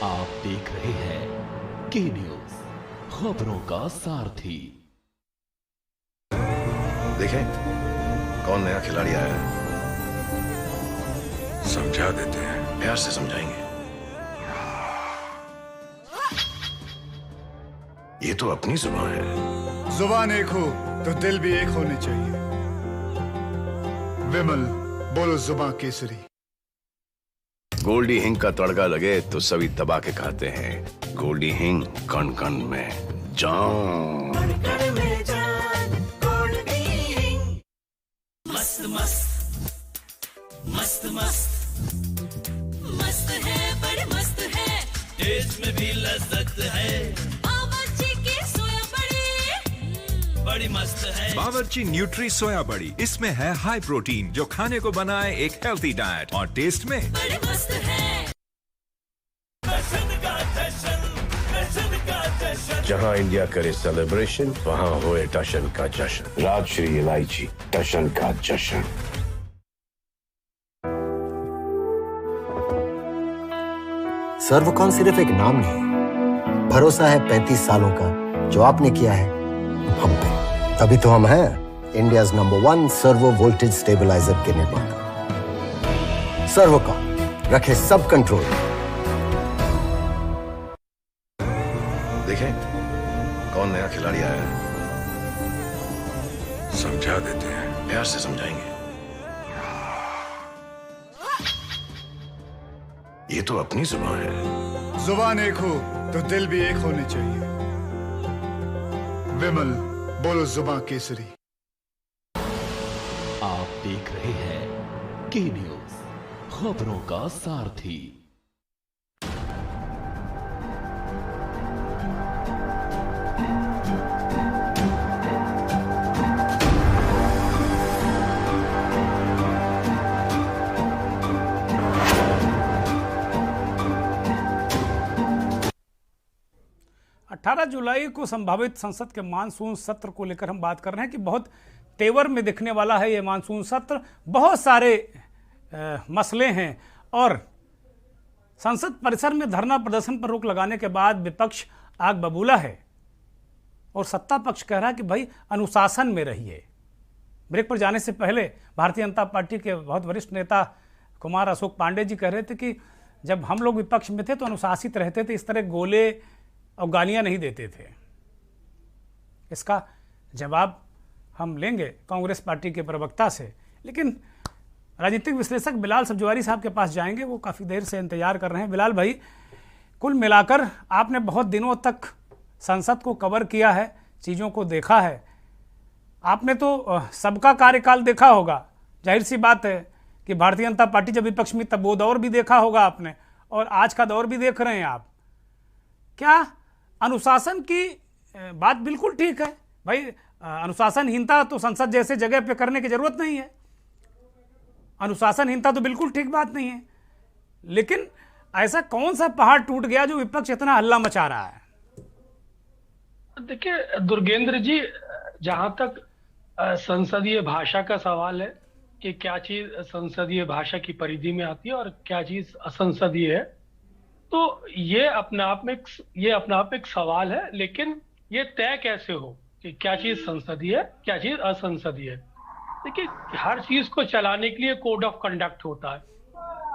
Speaker 13: आप देख रहे हैं के न्यूज, खबरों का सारथी।
Speaker 14: देखें कौन नया खिलाड़ी आया है, समझा देते हैं, प्यार से समझाएंगे। ये तो अपनी जुबान है।
Speaker 15: जुबान एक हो तो दिल भी एक होने चाहिए। विमल, बोलो जुबान केसरी।
Speaker 14: गोल्डी हिंग का तड़का लगे तो सभी दबा के खाते हैं। गोल्डी हिंग, कण कण में जान।
Speaker 16: मस्त मस्त मस्त मस्त मस्त है, बड़े मस्त है, टेस्ट में भी लज्जत है। बावर्ची की सोया बड़ी बड़ी मस्त है।
Speaker 17: बावर्ची न्यूट्री सोया बड़ी, इसमें है हाई प्रोटीन जो खाने को बनाए एक हेल्थी डाइट, और टेस्ट में
Speaker 16: बड़ी मस्त है।
Speaker 14: जहां इंडिया करे सेलिब्रेशन, वहां होए टशन का जश्न। राजश्री इलायची, टशन का जश्न।
Speaker 18: सर्वकॉन सिर्फ एक नाम नहीं, भरोसा है 35 सालों का जो आपने किया है हम पे। तभी तो हम हैं India's number 1 servo voltage stabiliser के निर्माता। सर्वकॉन, रखे सब कंट्रोल।
Speaker 14: देखें कौन नया खिलाड़ी आया है, समझा देते हैं, प्यार से समझाएंगे। ये तो अपनी जुबान है।
Speaker 15: जुबान एक हो तो दिल भी एक होने चाहिए। विमल, बोलो जुबान केसरी।
Speaker 13: आप देख रहे हैं के न्यूज, खबरों का सारथी।
Speaker 1: 18 जुलाई को संभावित संसद के मानसून सत्र को लेकर हम बात कर रहे हैं कि बहुत तेवर में दिखने वाला है ये मानसून सत्र। बहुत सारे मसले हैं और संसद परिसर में धरना प्रदर्शन पर रोक लगाने के बाद विपक्ष आग बबूला है और सत्ता पक्ष कह रहा है कि भाई अनुशासन में रहिए। ब्रेक पर जाने से पहले भारतीय जनता पार्टी के बहुत वरिष्ठ नेता कुमार अशोक पांडे जी कह रहे थे कि जब हम लोग विपक्ष में थे तो अनुशासित रहते थे, इस तरह गोले और गालियां नहीं देते थे। इसका जवाब हम लेंगे कांग्रेस पार्टी के प्रवक्ता से, लेकिन राजनीतिक विश्लेषक बिलाल सब्जवारी साहब के पास जाएंगे। वो काफ़ी देर से इंतजार कर रहे हैं। बिलाल भाई, कुल मिलाकर आपने बहुत दिनों तक संसद को कवर किया है, चीज़ों को देखा है, आपने तो सबका कार्यकाल देखा होगा। जाहिर सी बात है कि भारतीय जनता पार्टी जब विपक्ष में तब वो दौर भी देखा होगा आपने और आज का दौर भी देख रहे हैं आप। क्या अनुशासन की बात बिल्कुल ठीक है भाई? अनुशासनहीनता तो संसद जैसे जगह पे करने की जरूरत नहीं है, अनुशासनहीनता तो बिल्कुल ठीक बात नहीं है, लेकिन ऐसा कौन सा पहाड़ टूट गया जो विपक्ष इतना हल्ला मचा रहा है?
Speaker 19: देखिए दुर्गेंद्र जी, जहां तक संसदीय भाषा का सवाल है कि क्या चीज संसदीय भाषा की परिधि में आती है और क्या चीज असंसदीय है, तो ये अपने आप में एक सवाल है। लेकिन ये तय कैसे हो कि क्या चीज संसदीय है, क्या चीज असंसदीय है? देखिए, हर चीज को चलाने के लिए कोड ऑफ कंडक्ट होता है।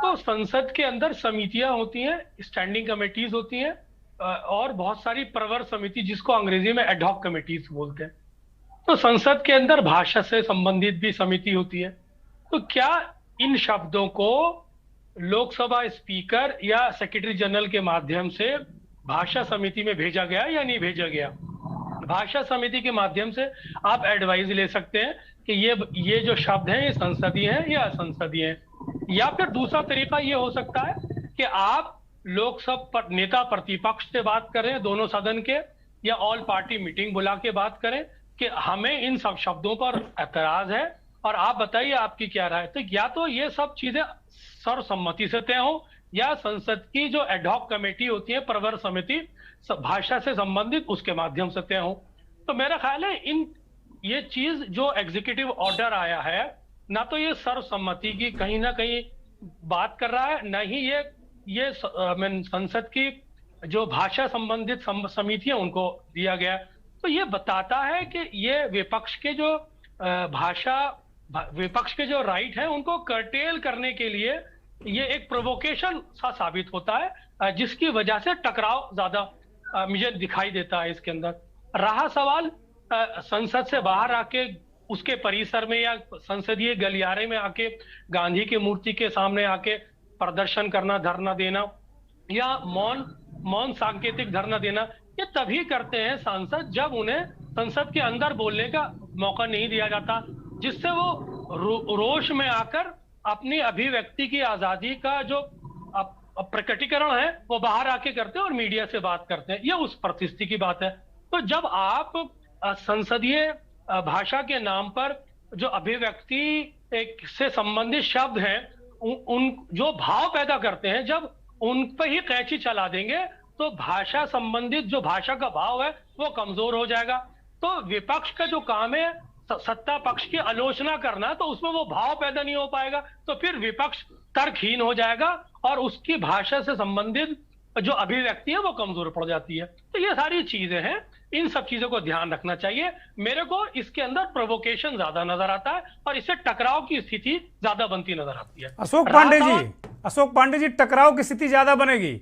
Speaker 19: तो संसद के अंदर समितियां होती हैं, स्टैंडिंग कमेटीज होती हैं और बहुत सारी प्रवर समिति, जिसको अंग्रेजी में एडहॉक कमेटीज बोलते हैं। तो संसद के अंदर भाषा से संबंधित भी समिति होती है। तो क्या इन शब्दों को लोकसभा स्पीकर या सेक्रेटरी जनरल के माध्यम से भाषा समिति में भेजा गया या नहीं भेजा गया? भाषा समिति के माध्यम से आप एडवाइस ले सकते हैं कि ये जो शब्द हैं ये संसदीय हैं या असंसदीय हैं। या फिर दूसरा तरीका ये हो सकता है कि आप लोकसभा नेता प्रतिपक्ष से बात करें दोनों सदन के, या ऑल पार्टी मीटिंग बुला के बात करें कि हमें इन सब शब्दों पर ऐतराज है और आप बताइए आपकी क्या राय है। तो या तो ये सब चीजें सर्वसम्मति से तय हो, या संसद की जो एडहॉक कमेटी होती है, प्रवर समिति भाषा से संबंधित, उसके माध्यम से तय हो। तो मेरा ख्याल है ये चीज जो एग्जीक्यूटिव ऑर्डर आया है, ना तो ये सर्वसम्मति की कहीं ना कहीं बात कर रहा है, ना ही ये संसद की जो भाषा संबंधित समितियां उनको दिया गया। तो ये बताता है कि ये विपक्ष के जो राइट है उनको कर्टेल करने के लिए ये एक प्रोवोकेशन सा साबित होता है, जिसकी वजह से टकराव ज्यादा मुझे दिखाई देता है इसके अंदर। रहा सवाल संसद से बाहर आके उसके परिसर में या संसदीय गलियारे में आके गांधी की मूर्ति के सामने आके प्रदर्शन करना, धरना देना या मौन सांकेतिक धरना देना, ये तभी करते हैं सांसद जब उन्हें संसद के अंदर बोलने का मौका नहीं दिया जाता, जिससे वो रोष में आकर अपनी अभिव्यक्ति की आजादी का जो प्रकटीकरण है वो बाहर आके करते हैं और मीडिया से बात करते हैं। ये उस परिस्थिति की बात है। तो जब आप संसदीय भाषा के नाम पर जो अभिव्यक्ति से संबंधित शब्द हैं, उन जो भाव पैदा करते हैं, जब उन पर ही कैंची चला देंगे तो भाषा संबंधित जो भाषा का भाव है वो कमजोर हो जाएगा। तो विपक्ष का जो काम है सत्ता पक्ष की आलोचना करना, तो उसमें वो भाव पैदा नहीं हो पाएगा, तो फिर विपक्ष तर्कहीन हो जाएगा और उसकी भाषा से संबंधित जो अभिव्यक्ति है वो कमजोर पड़ जाती है। तो ये सारी चीजें हैं, इन सब चीजों को ध्यान रखना चाहिए। मेरे को इसके अंदर प्रोवोकेशन ज्यादा नजर आता है और इससे टकराव की स्थिति ज्यादा बनती नजर आती है।
Speaker 1: अशोक पांडे जी, टकराव की स्थिति ज्यादा बनेगी,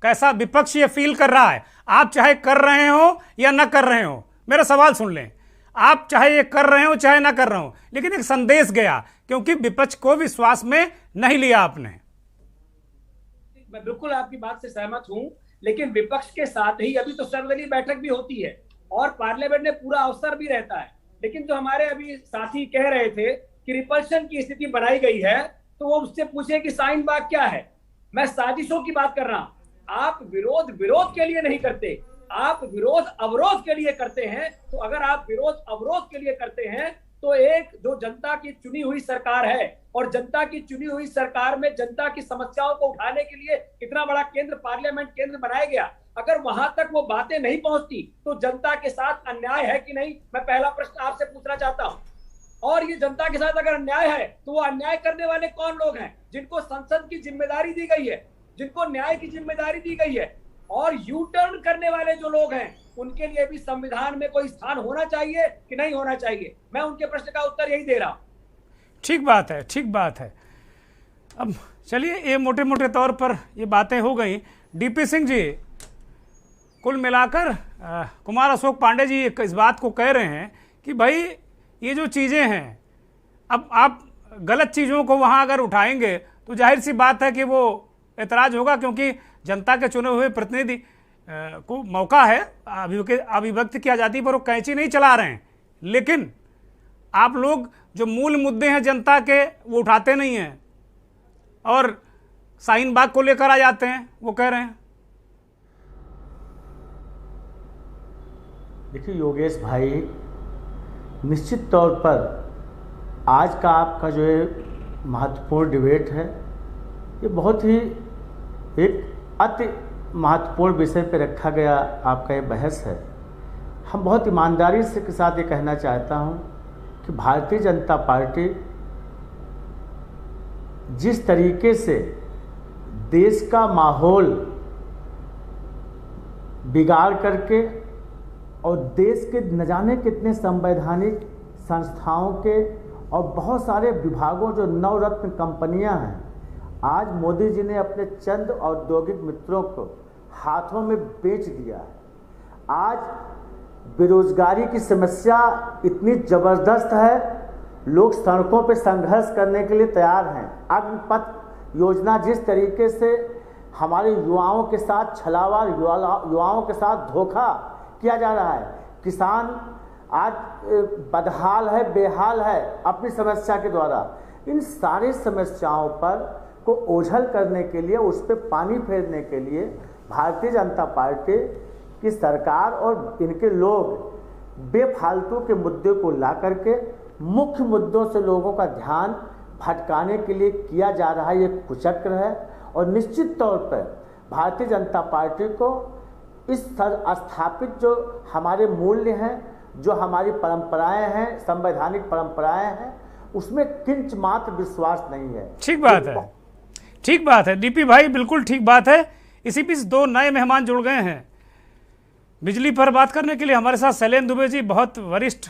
Speaker 1: कैसा विपक्ष ये फील कर रहा है? आप चाहे कर रहे हो या ना कर रहे हो, मेरा सवाल सुन लें, आप चाहे ये कर रहे हो चाहे ना कर रहे हो, लेकिन एक संदेश गया, क्योंकि विपक्ष को विश्वास में नहीं लिया आपने।
Speaker 12: मैं बिल्कुल आपकी बात से सहमत हूं, लेकिन विपक्ष के साथ ही अभी तो सर्वदलीय बैठक भी होती है और पार्लियामेंट में पूरा अवसर भी रहता है। लेकिन जो हमारे अभी साथी कह रहे थे कि रिपल्शन की स्थिति बनाई गई है, तो वो उससे पूछे कि साइन बाग क्या है। मैं साजिशों की बात कर रहा हूं। आप विरोध के लिए नहीं करते, आप विरोध अवरोध के लिए करते हैं। तो अगर आप विरोध अवरोध के लिए करते हैं तो एक जो जनता की चुनी हुई सरकार है, और जनता की चुनी हुई सरकार में जनता की समस्याओं को उठाने के लिए इतना बड़ा केंद्र, पार्लियामेंट केंद्र बनाया गया, अगर वहां तक वो बातें नहीं पहुंचती तो जनता के साथ अन्याय है कि नहीं, मैं पहला प्रश्न आपसे पूछना चाहता हूं। और ये जनता के साथ अगर अन्याय है तो वो अन्याय करने वाले कौन लोग हैं? जिनको संसद की जिम्मेदारी दी गई है, जिनको न्याय की जिम्मेदारी दी गई है, और यू टर्न करने वाले जो लोग हैं, उनके लिए भी संविधान में कोई स्थान होना चाहिए कि नहीं होना चाहिए? मैं उनके प्रश्न का उत्तर यही दे रहा हूं।
Speaker 1: ठीक बात है, ठीक बात है। अब चलिए, ये मोटे मोटे तौर पर ये बातें हो गई। डीपी सिंह जी, कुल मिलाकर कुमार अशोक पांडे जी इस बात को कह रहे हैं कि भाई ये जो चीज़ें हैं, अब आप गलत चीज़ों को वहाँ अगर उठाएंगे तो जाहिर सी बात है कि वो एतराज़ होगा, क्योंकि जनता के चुने हुए प्रतिनिधि को मौका है अभिव्यक्त की आज़ादी पर, वो कैंची नहीं चला रहे हैं। लेकिन आप लोग जो मूल मुद्दे हैं जनता के, वो उठाते नहीं हैं और शाहीन बाग को लेकर आ जाते हैं, वो कह रहे हैं।
Speaker 11: देखिए योगेश भाई, निश्चित तौर पर आज का आपका जो है महत्वपूर्ण डिबेट है, ये बहुत ही एक अति महत्वपूर्ण विषय पर रखा गया आपका ये बहस है। हम बहुत ईमानदारी से के साथ ये कहना चाहता हूँ कि भारतीय जनता पार्टी जिस तरीके से देश का माहौल बिगाड़ करके और देश के न जाने कितने संवैधानिक संस्थाओं के और बहुत सारे विभागों, जो नवरत्न कंपनियां हैं, आज मोदी जी ने अपने चंद औद्योगिक मित्रों को हाथों में बेच दिया है। आज बेरोजगारी की समस्या इतनी ज़बरदस्त है, लोग सड़कों पे संघर्ष करने के लिए तैयार हैं। अग्निपथ योजना जिस तरीके से हमारे युवाओं के साथ छलावा, युवाओं के साथ धोखा किया जा रहा है, किसान आज बदहाल है, बेहाल है अपनी समस्या के द्वारा। इन सारी समस्याओं पर को ओझल करने के लिए, उस पर पानी फेरने के लिए भारतीय जनता पार्टी की सरकार और इनके लोग बेफालतू के मुद्दे को ला करके मुख्य मुद्दों से लोगों का ध्यान भटकाने के लिए किया जा रहा है। ये कुचक्र है और निश्चित तौर पर भारतीय जनता पार्टी को इस स्थापित जो हमारे मूल्य हैं, जो हमारी परंपराएं हैं, संवैधानिक परंपराएं हैं, उसमें किंच मात्र विश्वास नहीं है।
Speaker 1: ठीक बात है, ठीक बात है डीपी भाई, बिल्कुल ठीक बात है। इसी बीच दो नए मेहमान जुड़ गए हैं बिजली पर बात करने के लिए। हमारे साथ शैलेंद्र दुबे जी, बहुत वरिष्ठ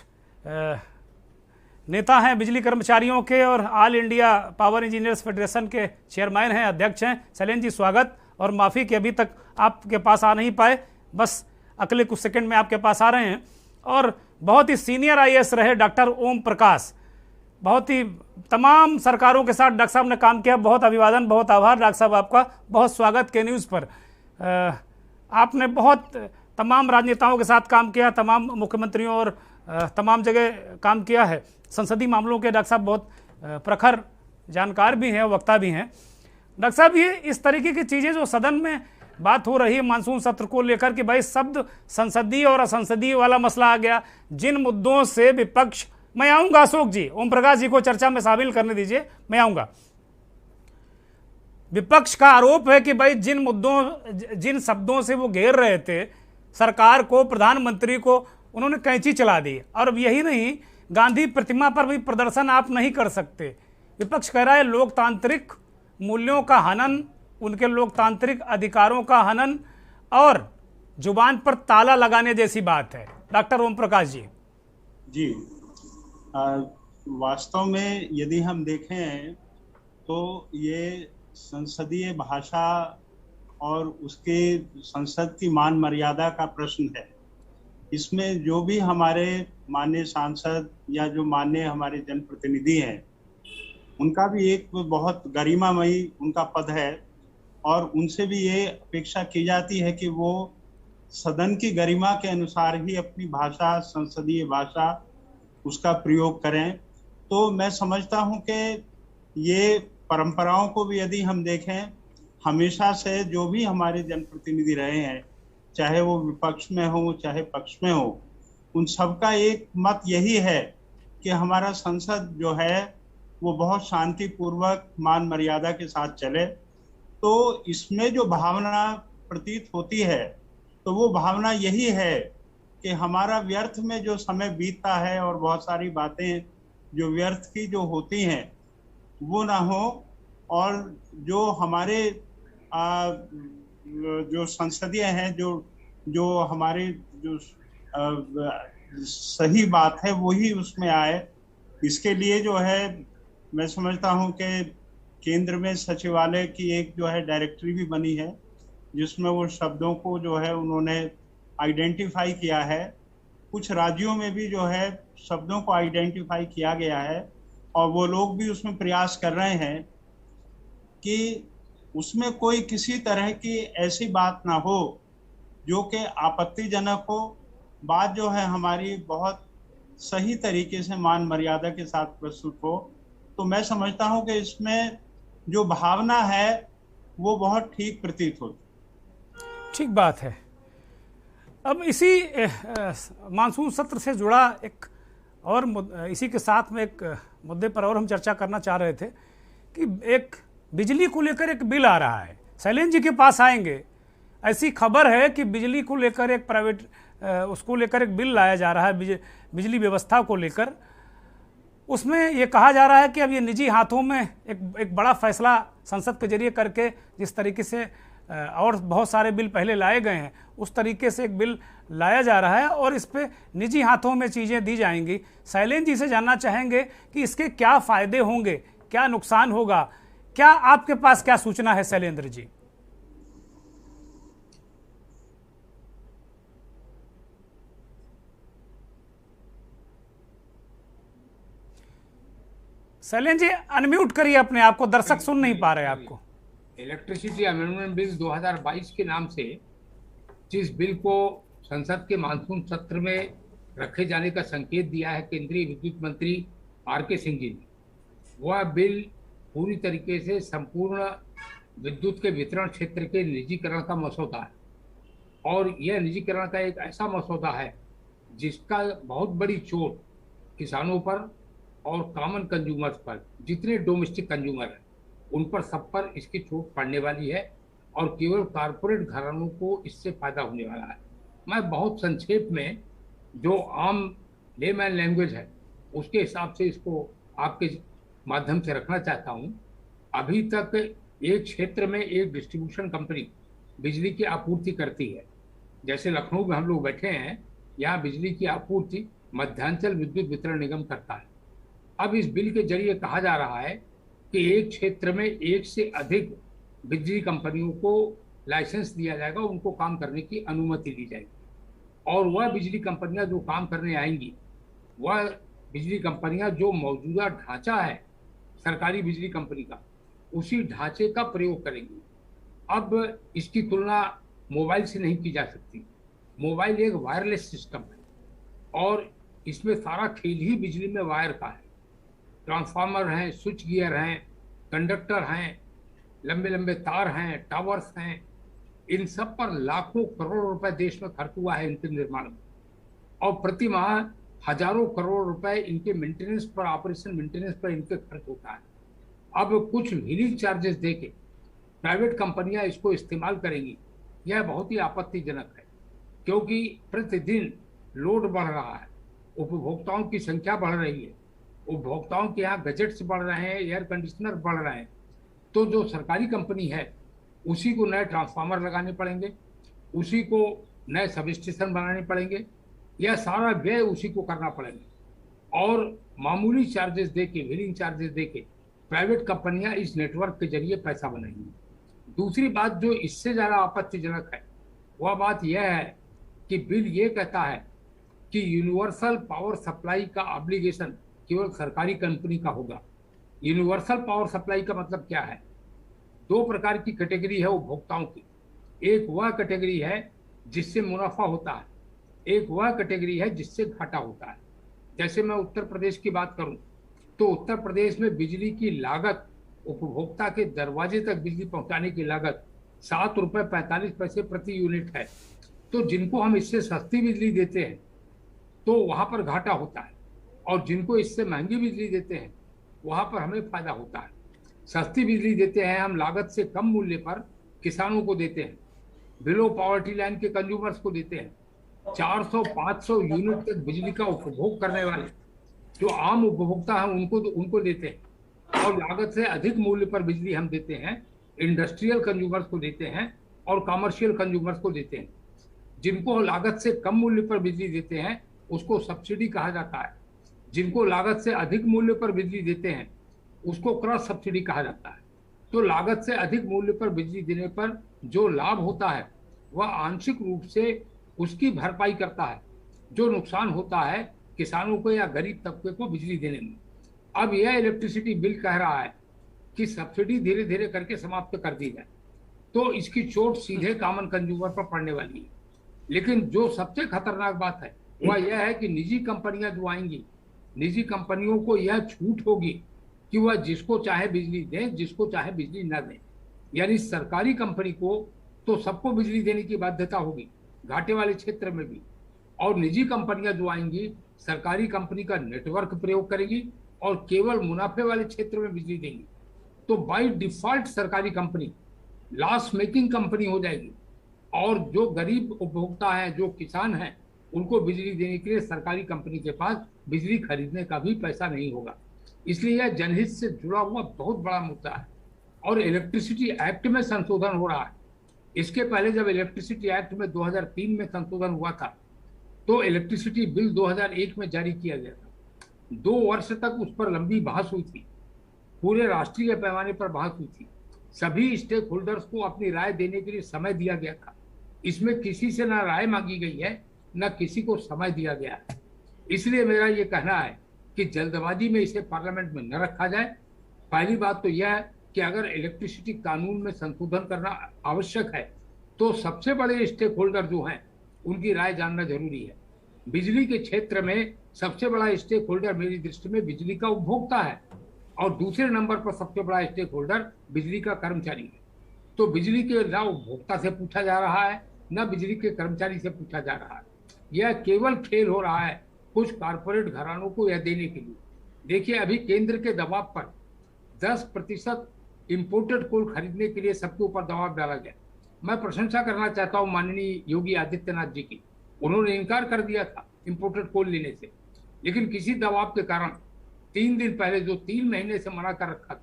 Speaker 1: नेता हैं बिजली कर्मचारियों के और all India power engineers federation के चेयरमैन हैं, अध्यक्ष हैं। शैलेंद्र जी स्वागत, और माफ़ी कि अभी तक आपके पास आ नहीं पाए, बस अगले कुछ सेकंड में आपके पास आ रहे हैं। और बहुत ही सीनियर IAS रहे डॉक्टर ओम प्रकाश, बहुत ही तमाम सरकारों के साथ डॉक्टर साहब ने काम किया। बहुत अभिवादन, बहुत आभार डॉक्टर साहब आपका, बहुत स्वागत के न्यूज़ पर। आपने बहुत तमाम राजनेताओं के साथ काम किया, तमाम मुख्यमंत्रियों और तमाम जगह काम किया है। संसदीय मामलों के डॉक्टर साहब बहुत प्रखर जानकार भी हैं, वक्ता भी हैं। डॉक्टर साहब, ये इस तरीके की चीज़ें जो सदन में बात हो रही है मानसून सत्र को लेकर कि भाई शब्द संसदीय और असंसदीय वाला मसला आ गया, जिन मुद्दों से विपक्ष, मैं आऊँगा अशोक जी, ओम प्रकाश जी को चर्चा में शामिल करने दीजिए, मैं आऊँगा। विपक्ष का आरोप है कि भाई जिन मुद्दों, जिन शब्दों से वो घेर रहे थे सरकार को, प्रधानमंत्री को, उन्होंने कैंची चला दी। और अब यही नहीं, गांधी प्रतिमा पर भी प्रदर्शन आप नहीं कर सकते। विपक्ष कह रहा है लोकतांत्रिक मूल्यों का हनन, उनके लोकतांत्रिक अधिकारों का हनन और जुबान पर ताला लगाने जैसी बात है। डॉक्टर ओम प्रकाश जी।
Speaker 20: जी, वास्तव में यदि हम देखें तो ये संसदीय भाषा और उसके संसद की मान मर्यादा का प्रश्न है। इसमें जो भी हमारे माननीय सांसद या जो माननीय हमारे जनप्रतिनिधि हैं, उनका भी एक बहुत गरिमामयी उनका पद है और उनसे भी ये अपेक्षा की जाती है कि वो सदन की गरिमा के अनुसार ही अपनी भाषा, संसदीय भाषा, उसका प्रयोग करें। तो मैं समझता हूं कि ये परंपराओं को भी यदि हम देखें, हमेशा से जो भी हमारे जनप्रतिनिधि रहे हैं, चाहे वो विपक्ष में हो चाहे पक्ष में हो, उन सबका एक मत यही है कि हमारा संसद जो है वो बहुत शांतिपूर्वक मान मर्यादा के साथ चले। तो इसमें जो भावना प्रतीत होती है तो वो भावना यही है कि हमारा व्यर्थ में जो समय बीतता है और बहुत सारी बातें जो व्यर्थ की जो होती हैं वो ना हो, और जो हमारे जो संसदीय हैं जो हमारे जो सही बात है वही उसमें आए। इसके लिए जो है मैं समझता हूँ कि केंद्र में सचिवालय की एक जो है डायरेक्टरी भी बनी है जिसमें वो शब्दों को जो है उन्होंने आइडेंटिफाई किया है। कुछ राज्यों में भी जो है शब्दों को आइडेंटिफाई किया गया है और वो लोग भी उसमें प्रयास कर रहे हैं कि उसमें कोई किसी तरह की ऐसी बात ना हो जो कि आपत्तिजनक हो। बात जो है हमारी बहुत सही तरीके से मान मर्यादा के साथ प्रस्तुत हो। तो मैं समझता हूं कि इसमें जो भावना है वो बहुत ठीक प्रतीत होती।
Speaker 1: ठीक बात है। अब इसी मानसून सत्र से जुड़ा एक और इसी के साथ में एक मुद्दे पर और हम चर्चा करना चाह रहे थे कि एक बिजली को लेकर एक बिल आ रहा है, शैलेंद्र जी के पास आएंगे। ऐसी खबर है कि बिजली को लेकर एक प्राइवेट उसको लेकर एक बिल लाया जा रहा है, बिजली व्यवस्था को लेकर। उसमें ये कहा जा रहा है कि अब ये निजी हाथों में एक बड़ा फैसला संसद के जरिए करके जिस तरीके से और बहुत सारे बिल पहले लाए गए हैं उस तरीके से एक बिल लाया जा रहा है और इस पे निजी हाथों में चीज़ें दी जाएंगी। शैलेंद्र जी से जानना चाहेंगे कि इसके क्या फ़ायदे होंगे, क्या नुकसान होगा, क्या आपके पास क्या सूचना है शैलेंद्र जी? शैलेंद्र जी अनम्यूट करिए अपने आप को, दर्शक सुन नहीं पा रहे आपको।
Speaker 21: इलेक्ट्रिसिटी अमेंडमेंट बिल 2022 के नाम से जिस बिल को संसद के मानसून सत्र में रखे जाने का संकेत दिया है केंद्रीय विद्युत मंत्री आर.के. सिंह जी ने, वह बिल पूरी तरीके से संपूर्ण विद्युत के वितरण क्षेत्र के निजीकरण का मसौदा है। और यह निजीकरण का एक ऐसा मसौदा है जिसका बहुत बड़ी चोट किसानों पर और कॉमन कंज्यूमर्स पर, जितने डोमेस्टिक कंज्यूमर हैं उन पर सब पर इसकी चोट पड़ने वाली है और केवल कारपोरेट घरानों को इससे फायदा होने वाला है। मैं बहुत संक्षेप में जो आम लेमैन लैंग्वेज है उसके हिसाब से इसको आपके माध्यम से रखना चाहता हूँ। अभी तक एक क्षेत्र में एक डिस्ट्रीब्यूशन कंपनी बिजली की आपूर्ति करती है। जैसे लखनऊ में हम लोग बैठे हैं, यहाँ बिजली की आपूर्ति मध्यांचल विद्युत वितरण निगम करता है। अब इस बिल के जरिए कहा जा रहा है कि एक क्षेत्र में एक से अधिक बिजली कंपनियों को लाइसेंस दिया जाएगा, उनको काम करने की अनुमति दी जाएगी और वह बिजली कंपनियां जो काम करने आएंगी वह बिजली कंपनियां जो मौजूदा ढांचा है सरकारी बिजली कंपनी का उसी ढांचे का प्रयोग करेंगी। अब इसकी तुलना मोबाइल से नहीं की जा सकती। मोबाइल एक वायरलेस सिस्टम है और इसमें सारा खेल ही बिजली में वायर का है। ट्रांसफार्मर हैं, स्विच गियर हैं, कंडक्टर हैं, लंबे लंबे तार हैं, टावर्स हैं, इन सब पर लाखों करोड़ रुपए देश में खर्च हुआ है इनके निर्माण में और प्रति माह हजारों करोड़ रुपए इनके मेंटेनेंस पर, ऑपरेशन मेंटेनेंस पर इनके खर्च होता है। अब कुछ व्हीलिंग चार्जेस देके प्राइवेट कंपनियां इसको इस्तेमाल करेंगी, यह बहुत ही आपत्तिजनक है क्योंकि प्रतिदिन लोड बढ़ रहा है, उपभोक्ताओं की संख्या बढ़ रही है, उपभोक्ताओं के यहाँ गजेट्स बढ़ रहे हैं, एयर कंडीशनर बढ़ रहे हैं, तो जो सरकारी कंपनी है उसी को नए ट्रांसफार्मर लगाने पड़ेंगे, उसी को नए सब स्टेशन बनाने पड़ेंगे, यह सारा व्यय उसी को करना पड़ेगा और मामूली चार्जेस देके, व्हीलिंग चार्जेस देके प्राइवेट कंपनियां इस नेटवर्क के जरिए पैसा बनाएंगी। दूसरी बात जो इससे ज़्यादा आपत्तिजनक है वह बात यह है कि बिल ये कहता है कि यूनिवर्सल पावर सप्लाई का ऑब्लिगेशन केवल सरकारी कंपनी का होगा। यूनिवर्सल पावर सप्लाई का मतलब क्या है? दो प्रकार की कैटेगरी है उपभोक्ताओं की। एक वह कैटेगरी है जिससे मुनाफा होता है, एक वह कैटेगरी है जिससे घाटा होता है। जैसे मैं उत्तर प्रदेश की बात करूं तो उत्तर प्रदेश में बिजली की लागत, उपभोक्ता के दरवाजे तक बिजली पहुंचाने की लागत 7 रुपये 45 पैसे प्रति यूनिट है। तो जिनको हम इससे सस्ती बिजली देते हैं तो वहां पर घाटा होता है और जिनको इससे महंगी बिजली देते हैं वहां पर हमें फायदा होता है। सस्ती बिजली देते हैं हम, लागत से कम मूल्य पर किसानों को देते हैं, बिलो पॉवर्टी लाइन के कंज्यूमर्स को देते हैं। 400-500 यूनिट तक बिजली का उपभोग करने वाले जो आम उपभोक्ता हैं उनको देते हैं। और लागत से अधिक मूल्य पर बिजली हम देते हैं, इंडस्ट्रियल कंज्यूमर्स को देते हैं और कमर्शियल कंज्यूमर्स को देते हैं। जिनको लागत से कम मूल्य पर बिजली देते हैं उसको सब्सिडी कहा जाता है, जिनको लागत से अधिक मूल्य पर बिजली देते हैं उसको क्रॉस सब्सिडी कहा जाता है। तो लागत से अधिक मूल्य पर बिजली देने पर जो लाभ होता है वह आंशिक रूप से उसकी भरपाई करता है जो नुकसान होता है किसानों को या गरीब तबके को बिजली देने में। अब यह इलेक्ट्रिसिटी बिल कह रहा है कि सब्सिडी धीरे धीरे करके समाप्त कर दी जाए, तो इसकी चोट सीधे कॉमन कंज्यूमर पर पड़ने वाली है। लेकिन जो सबसे खतरनाक बात है वह यह है कि निजी कंपनियां जो आएंगी, निजी कंपनियों को यह छूट होगी कि वह जिसको चाहे बिजली दें, जिसको चाहे बिजली न दें। यानी सरकारी कंपनी को तो सबको बिजली देने की बाध्यता होगी, घाटे वाले क्षेत्र में भी, और निजी कंपनियां जो आएंगी सरकारी कंपनी का नेटवर्क प्रयोग करेगी और केवल मुनाफे वाले क्षेत्र में बिजली देंगी। तो बाय डिफॉल्ट सरकारी कंपनी लॉस मेकिंग कंपनी हो जाएगी और जो गरीब उपभोक्ता हैं, जो किसान हैं, उनको बिजली देने के लिए सरकारी कंपनी के पास बिजली खरीदने का भी पैसा नहीं होगा। इसलिए यह जनहित से जुड़ा हुआ बहुत बड़ा मुद्दा है और इलेक्ट्रिसिटी एक्ट में संशोधन हो रहा है। इसके पहले जब इलेक्ट्रिसिटी एक्ट में 2003 में संशोधन हुआ था तो इलेक्ट्रिसिटी बिल 2001 में जारी किया गया था। 2 वर्ष तक उस पर लंबी बहस हुई थी, पूरे राष्ट्रीय पैमाने पर बहस हुई थी, सभी स्टेक होल्डर्स को अपनी राय देने के लिए समय दिया गया था। इसमें किसी से ना राय मांगी गई है न किसी को समय दिया गया है। इसलिए मेरा ये कहना है कि जल्दबाजी में इसे पार्लियामेंट में न रखा जाए। पहली बात तो यह है कि अगर इलेक्ट्रिसिटी कानून में संशोधन करना आवश्यक है तो सबसे बड़े स्टेक होल्डर जो हैं उनकी राय जानना जरूरी है। बिजली के क्षेत्र में सबसे बड़ा स्टेक होल्डर मेरी दृष्टि में बिजली का उपभोक्ता है और दूसरे नंबर पर सबसे बड़ा स्टेक होल्डर बिजली का कर्मचारी है। तो बिजली के ना उपभोक्ता से पूछा जा रहा है न बिजली के कर्मचारी से पूछा जा रहा है। यह केवल खेल हो रहा है कुछ कारपोरेट घरानों को यह देने के लिए। देखिए, अभी केंद्र के दबाव पर 10% इंपोर्टेड कोल खरीदने के लिए सबके ऊपर दबाव डाला गया। मैं प्रशंसा करना चाहता हूं माननीय योगी आदित्यनाथ जी की, उन्होंने इनकार कर दिया था इंपोर्टेड कोल लेने से, लेकिन किसी दबाव के कारण 3 दिन पहले, जो 3 महीने से मना कर रखा था,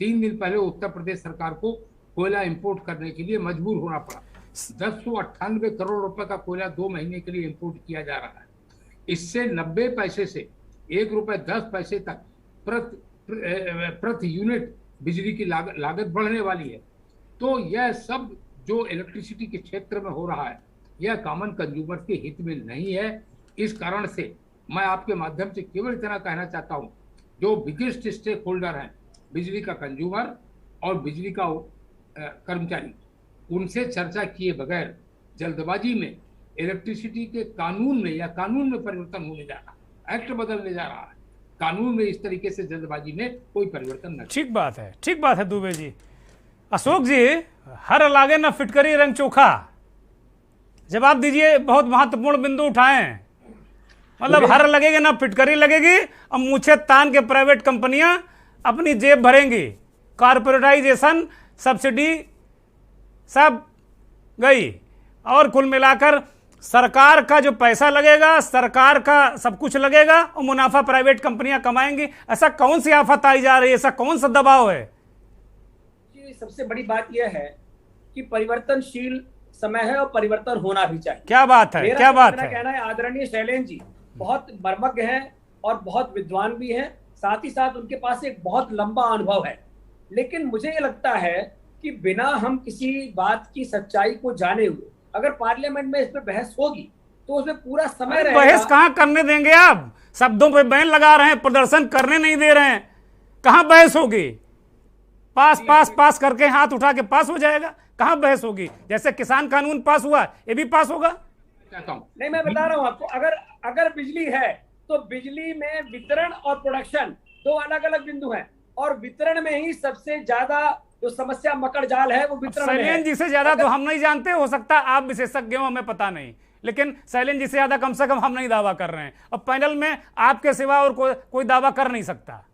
Speaker 21: 3 दिन पहले उत्तर प्रदेश सरकार को कोयला इंपोर्ट करने के लिए मजबूर होना पड़ा। 1098 करोड़ रुपए का कोयला 2 महीने के लिए इंपोर्ट किया जा रहा है। इससे 90 पैसे से ₹1.10 तक प्रति यूनिट बिजली की लागत बढ़ने वाली है। तो यह सब जो इलेक्ट्रिसिटी के क्षेत्र में हो रहा है यह कॉमन कंज्यूमर के हित में नहीं है। इस कारण से मैं आपके माध्यम से केवल इतना कहना चाहता हूं, जो बिगेस्ट स्टेक होल्डर हैं बिजली का कंज्यूमर और बिजली का कर्मचारी, उनसे चर्चा किए बगैर जल्दबाजी में इलेक्ट्रिसिटी के कानून में या कानून में परिवर्तन होने जा रहा है, एक्ट बदलने जा रहा है। कानून में इस तरीके से जल्दबाजी में कोई परिवर्तन न।
Speaker 1: ठीक बात है, ठीक बात है दुबे जी। अशोक जी, हर लागे न फिटकरी रंग चोखा, जवाब दीजिए। बहुत महत्वपूर्ण बिंदु उठाएं। मतलब हर लगेगी ना फिटकरी लगेगी और मूछे तान के प्राइवेट कंपनियां अपनी जेब भरेंगी। कॉर्पोरेटाइजेशन, सब्सिडी सब गई और कुल मिलाकर सरकार का जो पैसा लगेगा, सरकार का सब कुछ लगेगा और मुनाफा प्राइवेट कंपनियां कमाएंगी। ऐसा कौन सी आफत आई जा रही है, ऐसा कौन सा दबाव है?
Speaker 12: सबसे बड़ी बात यह है कि परिवर्तनशील समय है और परिवर्तन होना भी चाहिए।
Speaker 1: क्या बात है, क्या बात है।
Speaker 12: कहना है आदरणीय शैलेंद्र जी बहुत मर्मज्ञ हैं और बहुत विद्वान भी हैं, साथ ही साथ उनके पास एक बहुत लंबा अनुभव है। लेकिन मुझे ये लगता है कि बिना हम किसी बात की सच्चाई को जाने हुए अगर पार्लियामेंट में इस पर बहस होगी तो उसमें पूरा समय रहेगा।
Speaker 1: बहस कहाँ करने देंगे आप? शब्दों पे बैन लगा रहे हैं, प्रदर्शन करने नहीं दे रहे हैं, कहाँ बहस होगी? पास पास पास करके हाथ उठा के पास हो जाएगा, कहाँ बहस होगी? जैसे किसान कानून पास हुआ ये भी पास होगा।
Speaker 12: नहीं, मैं बता रहा हूँ आपको, अगर बिजली है तो बिजली में वितरण और प्रोडक्शन 2 अलग अलग बिंदु हैं और वितरण में ही सबसे ज्यादा जो समस्या मकर जाल है वो वितरण में है।
Speaker 1: जी से ज्यादा तो हम नहीं जानते, हो सकता आप विशेषज्ञ हो, हमें पता नहीं। लेकिन शैलेंद्र जी से ज्यादा कम से कम हम नहीं दावा कर रहे हैं, और पैनल में आपके सिवा और कोई दावा कर नहीं सकता।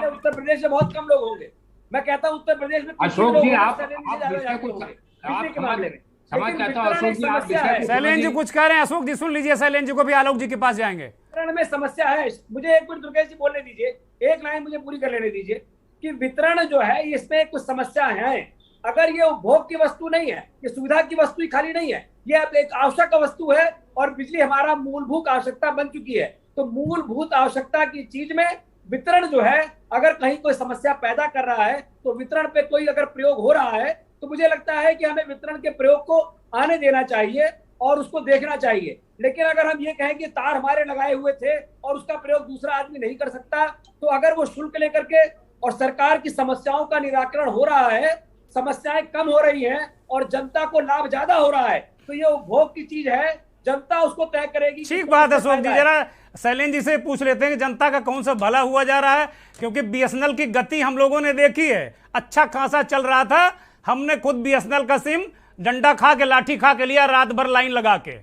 Speaker 12: उत्तर प्रदेश में बहुत कम लोग होंगे, मैं कहता हूँ उत्तर प्रदेश में
Speaker 21: अशोक जी आप के मामले में समझ चाहता हूँ। अशोक जी आप
Speaker 1: शैलेंद्र जी कुछ कह रहे हैं, अशोक जी सुन लीजिए शैलेंद्र जी को भी, आलोक जी के पास जाएंगे।
Speaker 12: वितरण में समस्या है, मुझे एक मिनट दुर्गेश जी बोलने दीजिए, एक लाइन मुझे पूरी कर लेने दीजिए कि वितरण जो है इसमें कुछ समस्या है। अगर ये उपभोग की वस्तु नहीं है, ये सुविधा की वस्तु ही खाली नहीं है, ये एक आवश्यक वस्तु है और बिजली हमारा मूलभूत आवश्यकता बन चुकी है। तो मूलभूत आवश्यकता की चीज में वितरण जो है अगर कहीं कोई समस्या पैदा कर रहा है तो वितरण पे कोई अगर प्रयोग हो रहा है तो मुझे लगता है कि हमें वितरण के प्रयोग को आने देना चाहिए और उसको देखना चाहिए। लेकिन अगर हम ये कहें कि तार हमारे लगाए हुए थे और उसका प्रयोग दूसरा आदमी नहीं कर सकता, तो अगर वो शुल्क लेकर के और सरकार की समस्याओं का निराकरण हो रहा है, समस्याएं कम हो रही हैं और जनता को लाभ ज्यादा हो रहा है, तो ये उपभोग की चीज है, जनता उसको तय करेगी।
Speaker 1: ठीक बात है अशोक जी, जरा शैलेंद्र जी से पूछ लेते हैं कि जनता का कौन सा भला हुआ जा रहा है, क्योंकि बीएसएनएल की गति हम लोगों ने देखी है, अच्छा खासा चल रहा था। हमने खुद बीएसएनएल का सिम डंडा खा के लाठी खा के लिया, रात भर लाइन लगा के।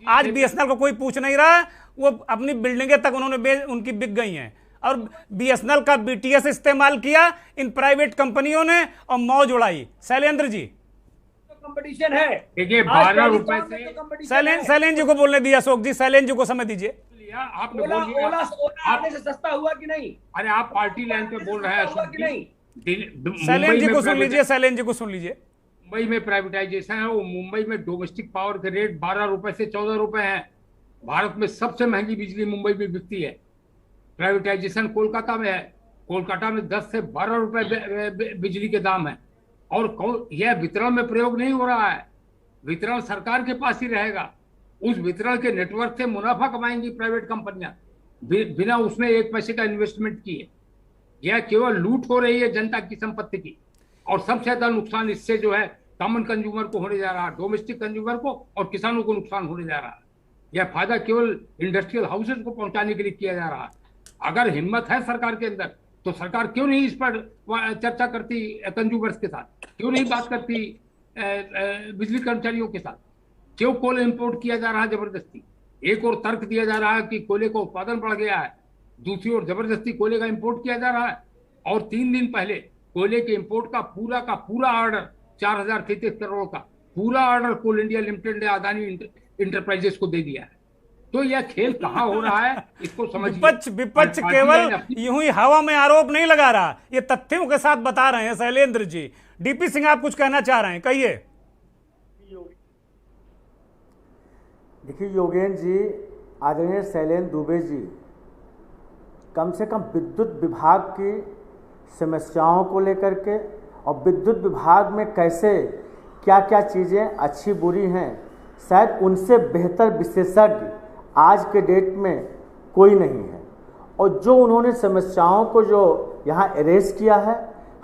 Speaker 1: आज बीएसएनएल को कोई पूछ नहीं रहा, वो अपनी बिल्डिंगें तक उन्होंने उनकी बिक गई हैं, और बीएसएनएल का बीटीएस इस्तेमाल किया इन प्राइवेट कंपनियों ने और मौज उड़ाई। शैलेंद्र जी
Speaker 12: कंपटीशन है,
Speaker 21: देखिए 12 रुपए से
Speaker 1: शैलेंद्र जी को बोलने दिया, अशोक जी शैलेंद्र जी को समय दीजिए।
Speaker 21: आपने
Speaker 12: ओला आने से सस्ता हुआ कि नहीं?
Speaker 21: अरे आप पार्टी लाइन पे बोल रहे हैं अशोक
Speaker 12: कि नहीं?
Speaker 1: शैलेंद्र जी को सुन लीजिए, शैलेंद्र जी को सुन लीजिए।
Speaker 21: मुंबई में प्राइवेटाइजेशन है, वो मुंबई में डोमेस्टिक पावर के रेट 12 रुपए से 14 रुपए हैं। भारत में सबसे महंगी बिजली मुंबई में बिकती है। प्राइवेटाइजेशन कोलकाता में है, कोलकाता में 10 से 12 रुपए बिजली के दाम है। और यह वितरण में प्रयोग नहीं हो रहा है, वितरण सरकार के पास ही रहेगा। उस वितरण के नेटवर्क से मुनाफा कमाएंगी प्राइवेट कंपनियां बिना उसमें एक पैसे का इन्वेस्टमेंट किए। यह केवल लूट हो रही है जनता की संपत्ति की, और सबसे ज्यादा नुकसान इससे जो है कॉमन कंज्यूमर को होने जा रहा है, डोमेस्टिक कंज्यूमर को और किसानों को नुकसान होने जा रहा है। यह फायदा केवल इंडस्ट्रियल हाउसेज को पहुंचाने के लिए किया जा रहा है। अगर हिम्मत है सरकार के अंदर तो सरकार क्यों नहीं इस पर चर्चा करती कंज्यूमर्स के साथ, क्यों नहीं बात करती बिजली कर्मचारियों के साथ? क्यों कोयला इंपोर्ट किया जा रहा है जबरदस्ती? एक और तर्क दिया जा रहा है कि कोयले का उत्पादन बढ़ गया है, दूसरी ओर जबरदस्ती कोयले का इंपोर्ट किया जा रहा है। और 3 दिन पहले कोयले के इंपोर्ट का पूरा ऑर्डर 4033 करोड़ का पूरा ऑर्डर कोल इंडिया लिमिटेड ने अदानी इंटरप्राइजेस को दे दिया है। तो यह खेल कहाँ हो रहा है इसको समझिए।
Speaker 1: विपक्ष केवल यूं ही हवा में आरोप नहीं लगा रहा, ये तथ्यों के साथ बता रहे हैं। शैलेंद्र जी, डीपी सिंह आप कुछ कहना चाह रहे हैं, कहिए।
Speaker 11: देखिए योगेंद्र जी, आदरणीय शैलेंद्र दुबे जी कम से कम विद्युत विभाग की समस्याओं को लेकर के और विद्युत विभाग में कैसे क्या क्या चीज़ें अच्छी बुरी हैं, शायद उनसे बेहतर विशेषज्ञ आज के डेट में कोई नहीं है। और जो उन्होंने समस्याओं को जो यहाँ एरेज किया है,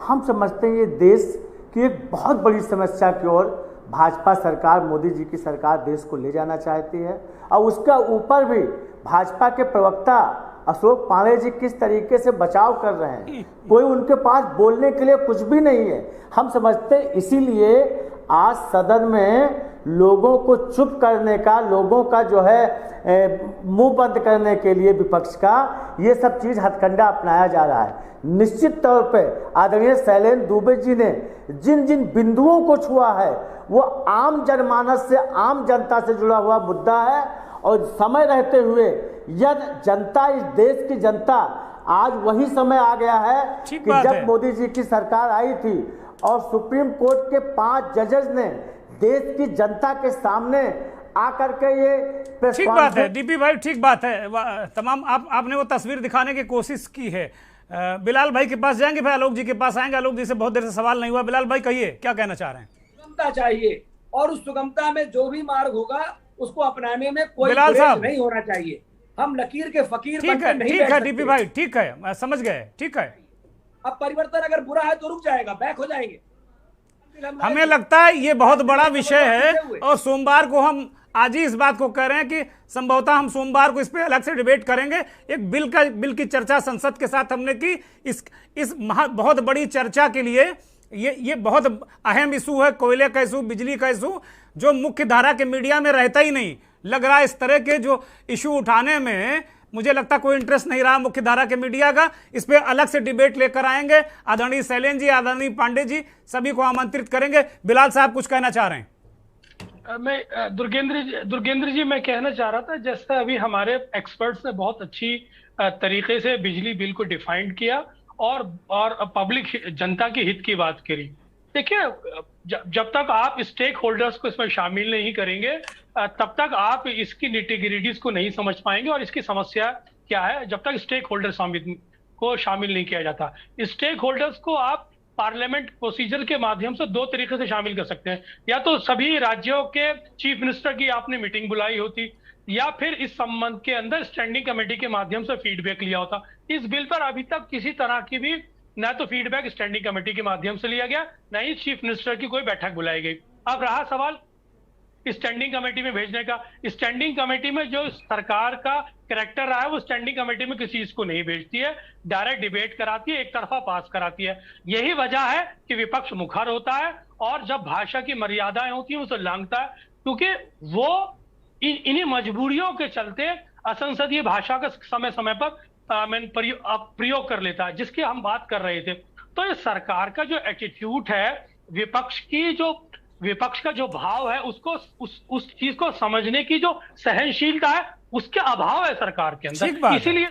Speaker 11: हम समझते हैं ये देश की एक बहुत बड़ी समस्या की ओर भाजपा सरकार, मोदी जी की सरकार देश को ले जाना चाहती है। और उसका ऊपर भी भाजपा के प्रवक्ता अशोक पांडे जी किस तरीके से बचाव कर रहे हैं, कोई उनके पास बोलने के लिए कुछ भी नहीं है। हम समझते हैं इसीलिए आज सदन में लोगों को चुप करने का, लोगों का जो है मुंह बंद करने के लिए विपक्ष का ये सब चीज़ हथकंडा अपनाया जा रहा है। निश्चित तौर पे आदरणीय शैलेंद्र दुबे जी ने जिन जिन बिंदुओं को छुआ है वो आम जनमानस से, आम जनता से जुड़ा हुआ मुद्दा है। और समय रहते हुए यदि जनता, इस देश की जनता, आज वही समय आ गया है कि जब मोदी जी की सरकार आई थी और सुप्रीम कोर्ट के 5 जजेस ने देश की जनता के सामने आकर के ये
Speaker 1: ठीक बात है डीपी भाई, ठीक बात है। तमाम आपने वो तस्वीर दिखाने की कोशिश की है। बिलाल भाई के पास जाएंगे, फिर आलोक जी के पास आएंगे। आलोक जी से बहुत देर से सवाल नहीं हुआ। बिलाल भाई कहिए, क्या कहना चाह रहे हैं?
Speaker 12: सुगमता चाहिए, और उस सुगमता में जो भी मार्ग होगा उसको अपनाने में कोई
Speaker 1: बिलाल साहब
Speaker 12: नहीं होना चाहिए। हम लकीर के फकीर
Speaker 1: ठीक है डीपी भाई, ठीक है, समझ गए, ठीक है।
Speaker 12: अब परिवर्तन अगर बुरा है तो रुक जाएगा, बैक हो जाएंगे।
Speaker 1: हमें लगता है ये बहुत बड़ा विषय है, और सोमवार को हम आज ही इस बात को कह रहे हैं कि संभवतः हम सोमवार को इस पे अलग से डिबेट करेंगे। एक बिल की चर्चा संसद के साथ हमने की। इस बहुत बड़ी चर्चा के लिए ये बहुत अहम इशू है, कोयले का इशू, बिजली का इशू, जो मुख्य धारा के मीडिया में रहता ही नहीं। लग रहा है इस तरह के जो इशू उठाने में मुझे लगता कोई इंटरेस्ट नहीं रहा मुख्य धारा के मीडिया का। इस पे अलग से डिबेट लेकर आएंगे। आदरणीय शैलेंद्र जी, आदरणीय पांडे जी, सभी को आमंत्रित करेंगे। बिलाल साहब कुछ कहना चाह रहे हैं?
Speaker 19: मैं दुर्गेंद्र जी मैं कहना चाह रहा था, जैसा अभी हमारे एक्सपर्ट्स ने बहुत अच्छी तरीके से बिजली बिल को डिफाइंड किया और पब्लिक जनता के हित की बात करी। देखिए, जब तक आप स्टेक होल्डर्स को इसमें शामिल नहीं करेंगे तब तक आप इसकी निटिग्रिटीज को नहीं समझ पाएंगे और इसकी समस्या क्या है। जब तक स्टेक होल्डर को शामिल नहीं किया जाता, स्टेक होल्डर्स को आप पार्लियामेंट प्रोसीजर के माध्यम से दो तरीके से शामिल कर सकते हैं। या तो सभी राज्यों के चीफ मिनिस्टर की आपने मीटिंग बुलाई होती, या फिर इस संबंध के अंदर स्टैंडिंग कमेटी के माध्यम से फीडबैक लिया होता। इस बिल पर अभी तक किसी तरह की भी ना तो फीडबैक स्टैंडिंग कमेटी के माध्यम से लिया गया, ना ही चीफ मिनिस्टर की कोई बैठक बुलाई गई। अब रहा सवाल स्टैंडिंग कमेटी में भेजने का। स्टैंडिंग कमेटी में जो सरकार का कैरेक्टर रहा है वो स्टैंडिंग कमेटी में किसी चीज को नहीं भेजती है, डायरेक्ट डिबेट कराती है, एक तरफा पास कराती है। यही वजह है कि विपक्ष मुखर होता है और जब भाषा की मर्यादाएं होती हैं उसे लांघता है, क्योंकि वो इन्हीं मजबूरियों के चलते असंसदीय भाषा का समय समय पर प्रयोग कर लेता है, जिसकी हम बात कर रहे थे। तो ये सरकार का जो एटीट्यूड है, विपक्ष का जो भाव है, उसको उस चीज को समझने की जो सहनशीलता है उसके अभाव है सरकार के अंदर। इसीलिए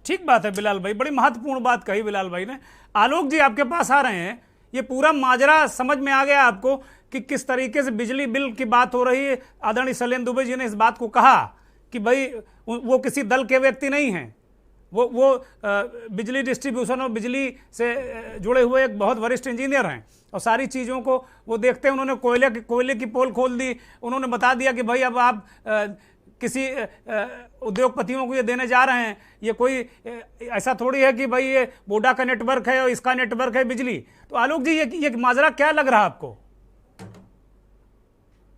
Speaker 1: ठीक बात है बिलाल भाई, बड़ी महत्वपूर्ण बात कही बिलाल भाई ने। आलोक जी आपके पास आ रहे हैं, ये पूरा माजरा समझ में आ गया आपको कि किस तरीके से बिजली बिल की बात हो रही है। आदरणीय शैलेंद्र दुबे जी ने इस बात को कहा कि भाई वो किसी दल के व्यक्ति नहीं हैं, वो बिजली डिस्ट्रीब्यूशन और बिजली से जुड़े हुए एक बहुत वरिष्ठ इंजीनियर हैं और सारी चीज़ों को वो देखते हैं। उन्होंने कोयले की पोल खोल दी, उन्होंने बता दिया कि भाई अब आप किसी उद्योगपतियों को ये देने जा रहे हैं, ये कोई ऐसा थोड़ी है कि भाई ये वोडा का नेटवर्क है और इसका नेटवर्क है बिजली। तो आलोक जी ये माजरा क्या लग रहा है आपको?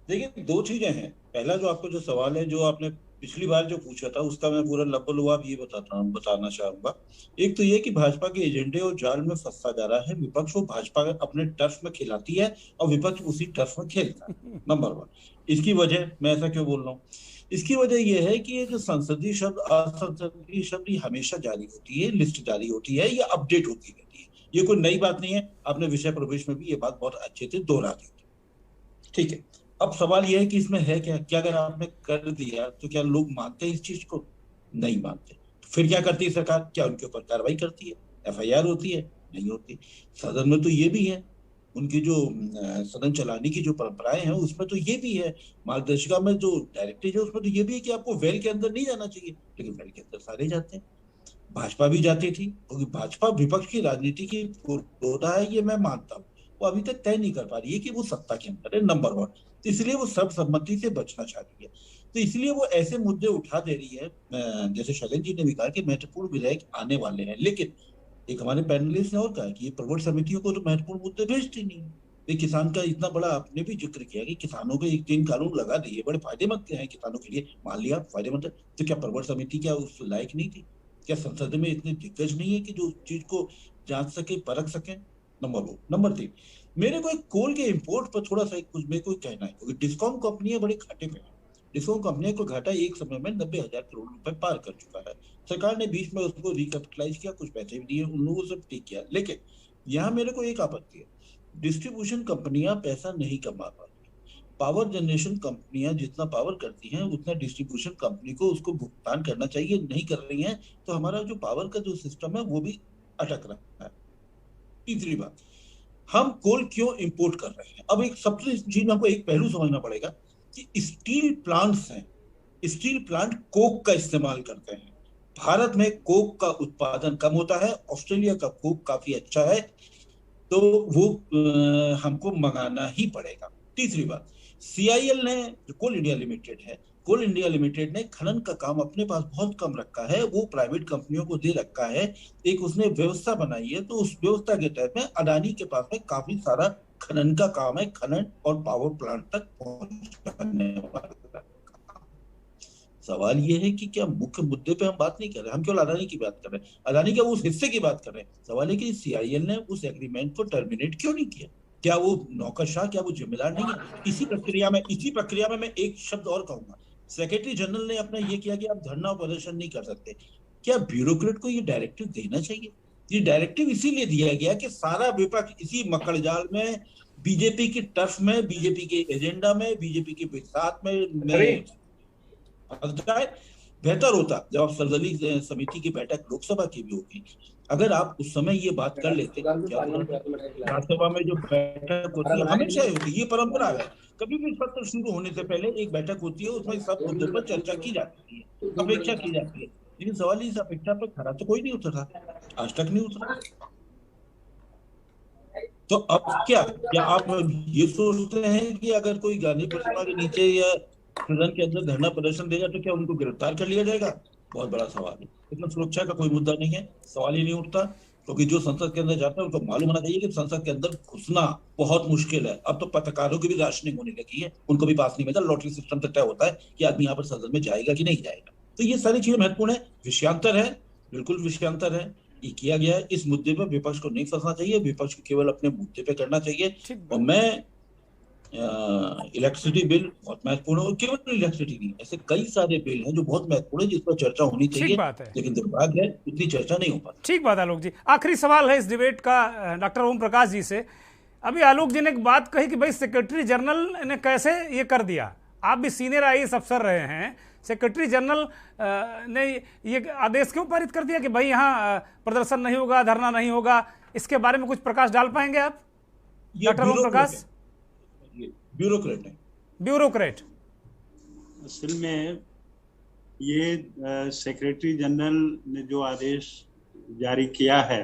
Speaker 10: देखिए, दो चीजें हैं। पहला जो आपको जो सवाल है, जो आपने पिछली बार जो पूछा था, उसका मैं पूरा लबोलुआब ये बताना चाहूंगा। एक तो ये कि भाजपा के एजेंडे और जाल में फंसता जा रहा है विपक्ष, वो भाजपा अपने टर्फ में खिलाती है और विपक्ष उसी टर्फ में खेलता है। नंबर 1। इसकी वजह मैं ऐसा क्यों बोल रहा हूँ? इसकी वजह यह है कि ये जो संसदीय शब्द असंसदीय शब्द ये हमेशा जारी होती है, लिस्ट जारी होती है या अपडेट होती रहती है। ये कोई नई बात नहीं है, आपने विषय प्रवेश में भी ये बात बहुत अच्छे से दोहरा दी थी। ठीक है, अब सवाल यह है कि इसमें है क्या अगर आपने कर दिया तो क्या लोग मानते हैं इस चीज को? नहीं मानते। तो फिर क्या करती है सरकार? क्या उनके ऊपर कार्रवाई करती है? FIR होती है? नहीं होती। सदन में तो ये भी है, उनकी जो सदन चलाने की जो परंपराएं हैं उसमें तो ये भी है, मार्गदर्शिका में जो डायरेक्टिव है उसमें तो ये भी है कि आपको वेल के अंदर नहीं जाना चाहिए, लेकिन वेल के अंदर सारे जाते हैं। भाजपा भी जाती थी, क्योंकि भाजपा विपक्ष की राजनीति की होता है, ये मैं मानता हूँ। वो अभी तक तय नहीं कर पा रही है कि वो सत्ता के अंदर है, नंबर 1। तो इसलिए वो सर्वसम्मति से बचना चाह रही है, तो इसलिए वो ऐसे मुद्दे उठा दे रही है। जैसे शैलेंद्र जी ने भी कहा कि महत्वपूर्ण विधेयक आने वाले हैं, लेकिन एक हमारे पैनलिस्ट ने और कहा कि ये प्रवर्तन समितियों को तो महत्वपूर्ण मुद्दे भेजती नहीं है। किसान का इतना बड़ा आपने भी जिक्र किया कि किसानों को 3 कानून लगा दिए, बड़े फायदेमंद हैं किसानों के लिए। मान लिया फायदेमंद है, तो क्या प्रवर्तन समिति क्या उस लायक नहीं थी? क्या संसद में इतने दिग्गज नहीं है कि जो चीज को जांच सके, परख सके? नंबर 2। नंबर 3, मेरे को एक कोल के इंपोर्ट पर थोड़ा सा कुछ मेरे को कहना है, क्योंकि डिस्कॉम कंपनियां बड़े घाटे में है। डिस्कॉम कंपनियों को घाटा एक समय में 90,000 करोड़ रुपए पार कर चुका है। सरकार ने बीच में उसको रिकैपिटलाइज किया, कुछ पैसे भी दिए, उन लोगों से ठीक किया। लेकिन यहाँ मेरे को एक आपत्ति है, डिस्ट्रीब्यूशन कंपनियां पैसा नहीं कमा पाती। पावर जनरेशन कंपनियां जितना पावर करती हैं उतना डिस्ट्रीब्यूशन कंपनी को उसको भुगतान करना चाहिए, नहीं कर रही हैं, तो हमारा जो पावर का जो सिस्टम है वो भी अटक रहा है। तीसरी बात, हम कोल क्यों इंपोर्ट कर रहे हैं? अब एक सबसे चीज हमको एक पहलू समझना पड़ेगा कि स्टील प्लांट्स हैं, स्टील प्लांट कोक का इस्तेमाल करते हैं। भारत में कोक का उत्पादन कम होता है, ऑस्ट्रेलिया का कोक काफी अच्छा है, तो वो हमको मंगाना ही पड़ेगा। तीसरी बात, CIL ने जो कोल इंडिया लिमिटेड है, कोल इंडिया लिमिटेड ने खनन का काम अपने पास बहुत कम रखा है, वो प्राइवेट कंपनियों को दे रखा है। एक उसने व्यवस्था बनाई है, तो उस व्यवस्था के तहत में अडानी के पास में काफी सारा खनन का काम है, खनन और पावर प्लांट तक पहुंचाने वाला। सवाल ये है कि क्या मुख्य मुद्दे पे हम बात नहीं कर रहे, हम केवल अडानी की बात कर रहे हैं, अडानी के उस हिस्से की बात कर रहे हैं। सवाल है कि CIL ने उस एग्रीमेंट को टर्मिनेट क्यों नहीं किया? क्या वो नौकरशाह, क्या वो जिम्मेदार नहीं है? इसी प्रक्रिया में मैं एक शब्द और कहूंगा, सेक्रेटरी जनरल ने अपना ये किया कि आप धरना प्रदर्शन नहीं कर सकते। क्या ब्यूरोक्रेट को ये डायरेक्टिव देना चाहिए? ये डायरेक्टिव इसीलिए दिया गया कि सारा विपक्ष इसी मकड़जाल में, बीजेपी की टर्फ में, बीजेपी के एजेंडा में, बीजेपी के साथ में बेहतर होता जब सर्वदलीय समिति की बैठक लोकसभा की भी होगी। अगर आप उस समय ये बात कर लेते, राज्यसभा में जो बैठक होती है हमेशा होती है, ये परंपरा है, कभी भी सत्र शुरू होने से पहले एक बैठक होती है, उसमें सब मुद्दों पर चर्चा की जाती है, अपेक्षा की जाती है। लेकिन सवाल इस अपेक्षा पर खरा तो कोई नहीं उतरा, आज तक नहीं उतरा। तो अब क्या आप ये सोचते हैं कि अगर कोई गांधी प्रतिमा के नीचे या सदन के अंदर धरना प्रदर्शन देगा तो क्या उनको गिरफ्तार कर लिया जाएगा? बहुत बड़ा सवाल है। लेकिन सुरक्षा का कोई मुद्दा नहीं है, सवाल ही नहीं उठता, क्योंकि जो संसद के अंदर जाता है उनको मालूम होना चाहिए कि संसद के अंदर घुसना बहुत मुश्किल है। अब तो पत्रकारों की भी राशनिंग होने लगी है, उनको भी पास नहीं मिलता, लॉटरी सिस्टम से तय होता है कि आदमी यहाँ पर सदन में जाएगा कि नहीं जाएगा। तो ये सारी चीजें महत्वपूर्ण है। विषयांतर है, बिल्कुल विषयांतर है, ये किया गया है। इस मुद्दे पर विपक्ष को नहीं फंसना चाहिए, विपक्ष को केवल अपने मुद्दे पे करना चाहिए। और मैं इलेक्ट्रिसिटी बिल बहुत महत्वपूर्ण है, और केवल इलेक्ट्रिसिटी नहीं, ऐसे कई सारे बिल हैं जो बहुत महत्वपूर्ण है, जिस पर चर्चा होनी चाहिए, लेकिन दुर्भाग्य है उतनी चर्चा नहीं हो पाती।
Speaker 1: ठीक बात आलोक जी। आखिरी सवाल है इस डिबेट का डॉक्टर ओम प्रकाश जी से। अभी आलोक जी ने एक बात कही कि भाई सेक्रेटरी जनरल ने कैसे ये कर दिया। आप भी सीनियर IAS अफसर रहे हैं, सेक्रेटरी जनरल ने ये आदेश क्यों पारित कर दिया कि भाई यहाँ प्रदर्शन नहीं होगा, धरना नहीं होगा? इसके बारे में कुछ प्रकाश डाल पाएंगे आप डॉक्टर ओम प्रकाश?
Speaker 10: ब्यूरोक्रेट है,
Speaker 1: ब्यूरोक्रेट।
Speaker 20: असल में ये सेक्रेटरी जनरल ने जो आदेश जारी किया है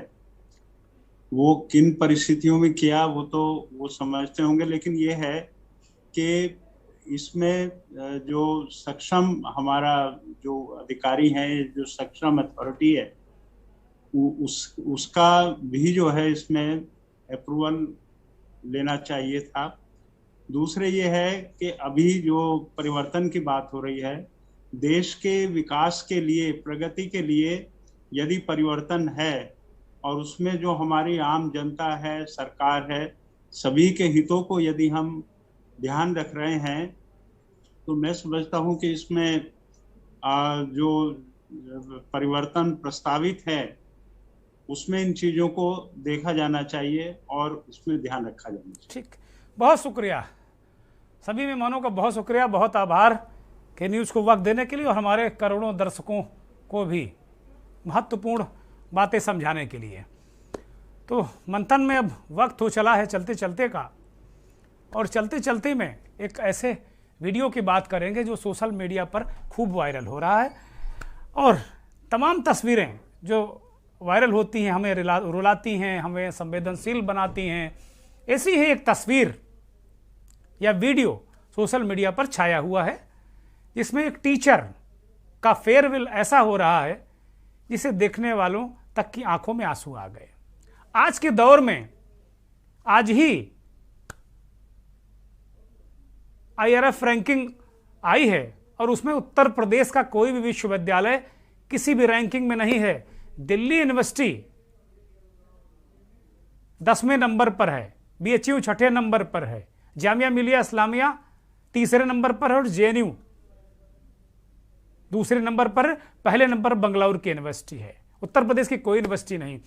Speaker 20: वो किन परिस्थितियों में किया वो समझते होंगे, लेकिन ये है कि इसमें जो सक्षम हमारा जो अधिकारी है, जो सक्षम अथॉरिटी है, उसका भी जो है इसमें अप्रूवल लेना चाहिए था। दूसरे ये है कि अभी जो परिवर्तन की बात हो रही है, देश के विकास के लिए, प्रगति के लिए यदि परिवर्तन है और उसमें जो हमारी आम जनता है, सरकार है, सभी के हितों को यदि हम ध्यान रख रहे हैं, तो मैं समझता हूं कि इसमें जो परिवर्तन प्रस्तावित है उसमें इन चीज़ों को देखा जाना चाहिए और उसमें ध्यान रखा जाना चाहिए।
Speaker 1: ठीक, बहुत शुक्रिया सभी मेहमानों का, बहुत शुक्रिया, बहुत आभार के न्यूज़ को वक्त देने के लिए और हमारे करोड़ों दर्शकों को भी महत्वपूर्ण बातें समझाने के लिए। तो मंथन में अब वक्त हो चला है चलते चलते का, और चलते चलते में एक ऐसे वीडियो की बात करेंगे जो सोशल मीडिया पर खूब वायरल हो रहा है, और तमाम तस्वीरें जो वायरल होती हैं हमें रुलाती हैं, हमें संवेदनशील बनाती हैं। ऐसी ही एक तस्वीर या वीडियो सोशल मीडिया पर छाया हुआ है, जिसमें एक टीचर का फेयरवेल ऐसा हो रहा है जिसे देखने वालों तक की आंखों में आंसू आ गए। आज के दौर में आज ही IRF रैंकिंग आई है और उसमें उत्तर प्रदेश का कोई भी विश्वविद्यालय किसी भी रैंकिंग में नहीं है। दिल्ली यूनिवर्सिटी 10वें नंबर पर है, BHU 6ठे नंबर पर है, जामिया मिलिया इस्लामिया 3रे नंबर पर है और JNU 2रे नंबर पर। पहले नंबर बंगलौर की यूनिवर्सिटी है, उत्तर प्रदेश की कोई यूनिवर्सिटी नहीं।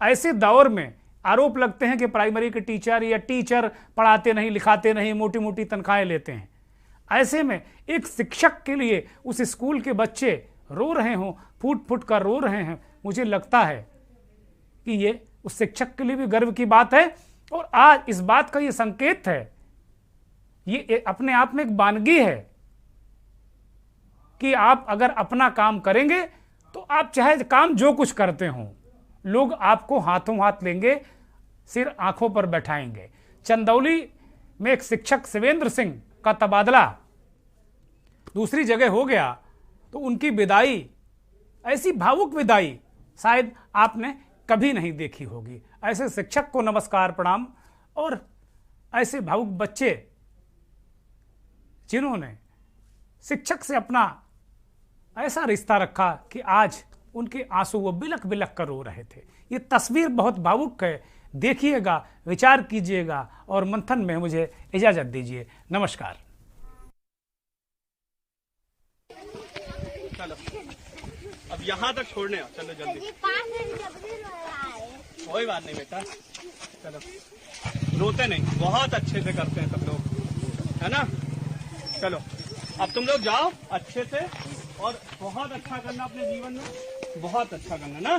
Speaker 1: ऐसे दौर में आरोप लगते हैं कि प्राइमरी के टीचर या टीचर पढ़ाते नहीं, लिखाते नहीं, मोटी मोटी तनख्वाहें लेते हैं। ऐसे में एक शिक्षक के लिए उस स्कूल के बच्चे रो रहे हों, फूट फूट कर रो रहे हैं, मुझे लगता है कि ये उस शिक्षक के लिए भी गर्व की बात है। और आज इस बात का ये संकेत है, ये अपने आप में एक बानगी है कि आप अगर अपना काम करेंगे तो आप चाहे काम जो कुछ करते हों, लोग आपको हाथों हाथ लेंगे, सिर आंखों पर बैठाएंगे। चंदौली में एक शिक्षक शिवेंद्र सिंह का तबादला दूसरी जगह हो गया तो उनकी विदाई, ऐसी भावुक विदाई शायद आपने कभी नहीं देखी होगी। ऐसे शिक्षक को नमस्कार प्रणाम, और ऐसे भावुक बच्चे जिन्होंने शिक्षक से अपना ऐसा रिश्ता रखा कि आज उनके आंसू वो बिलख बिलख कर रो रहे थे। ये तस्वीर बहुत भावुक है, देखिएगा, विचार कीजिएगा और मंथन में मुझे इजाजत दीजिए। नमस्कार।
Speaker 3: यहाँ तक छोड़ने आओ, चलो जल्दी। कोई बात नहीं बेटा, चलो रोते नहीं, बहुत अच्छे से करते हैं सब लोग, है ना। चलो अब तुम लोग जाओ अच्छे से और बहुत अच्छा करना अपने जीवन में, बहुत अच्छा करना ना।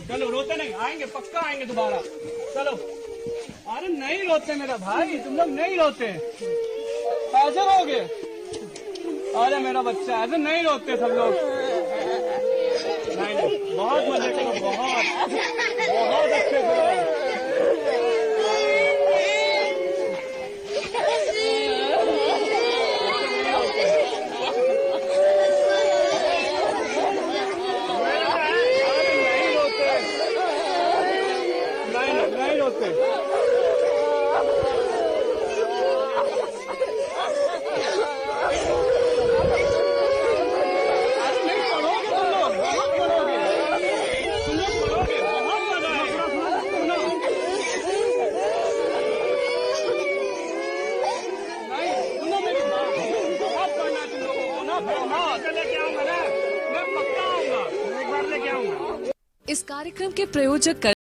Speaker 3: चलो रोते नहीं, आएंगे पक्का आएंगे दोबारा। चलो अरे नहीं रोते मेरा भाई, तुम लोग नहीं रोते, ऐसे रहोगे। अरे मेरा बच्चा ऐसे नहीं रोते सब लोग, नहीं नहीं, बहुत मजे करो, बहुत बहुत अच्छे से। नहीं रोते।
Speaker 22: इस कार्यक्रम के प्रायोजक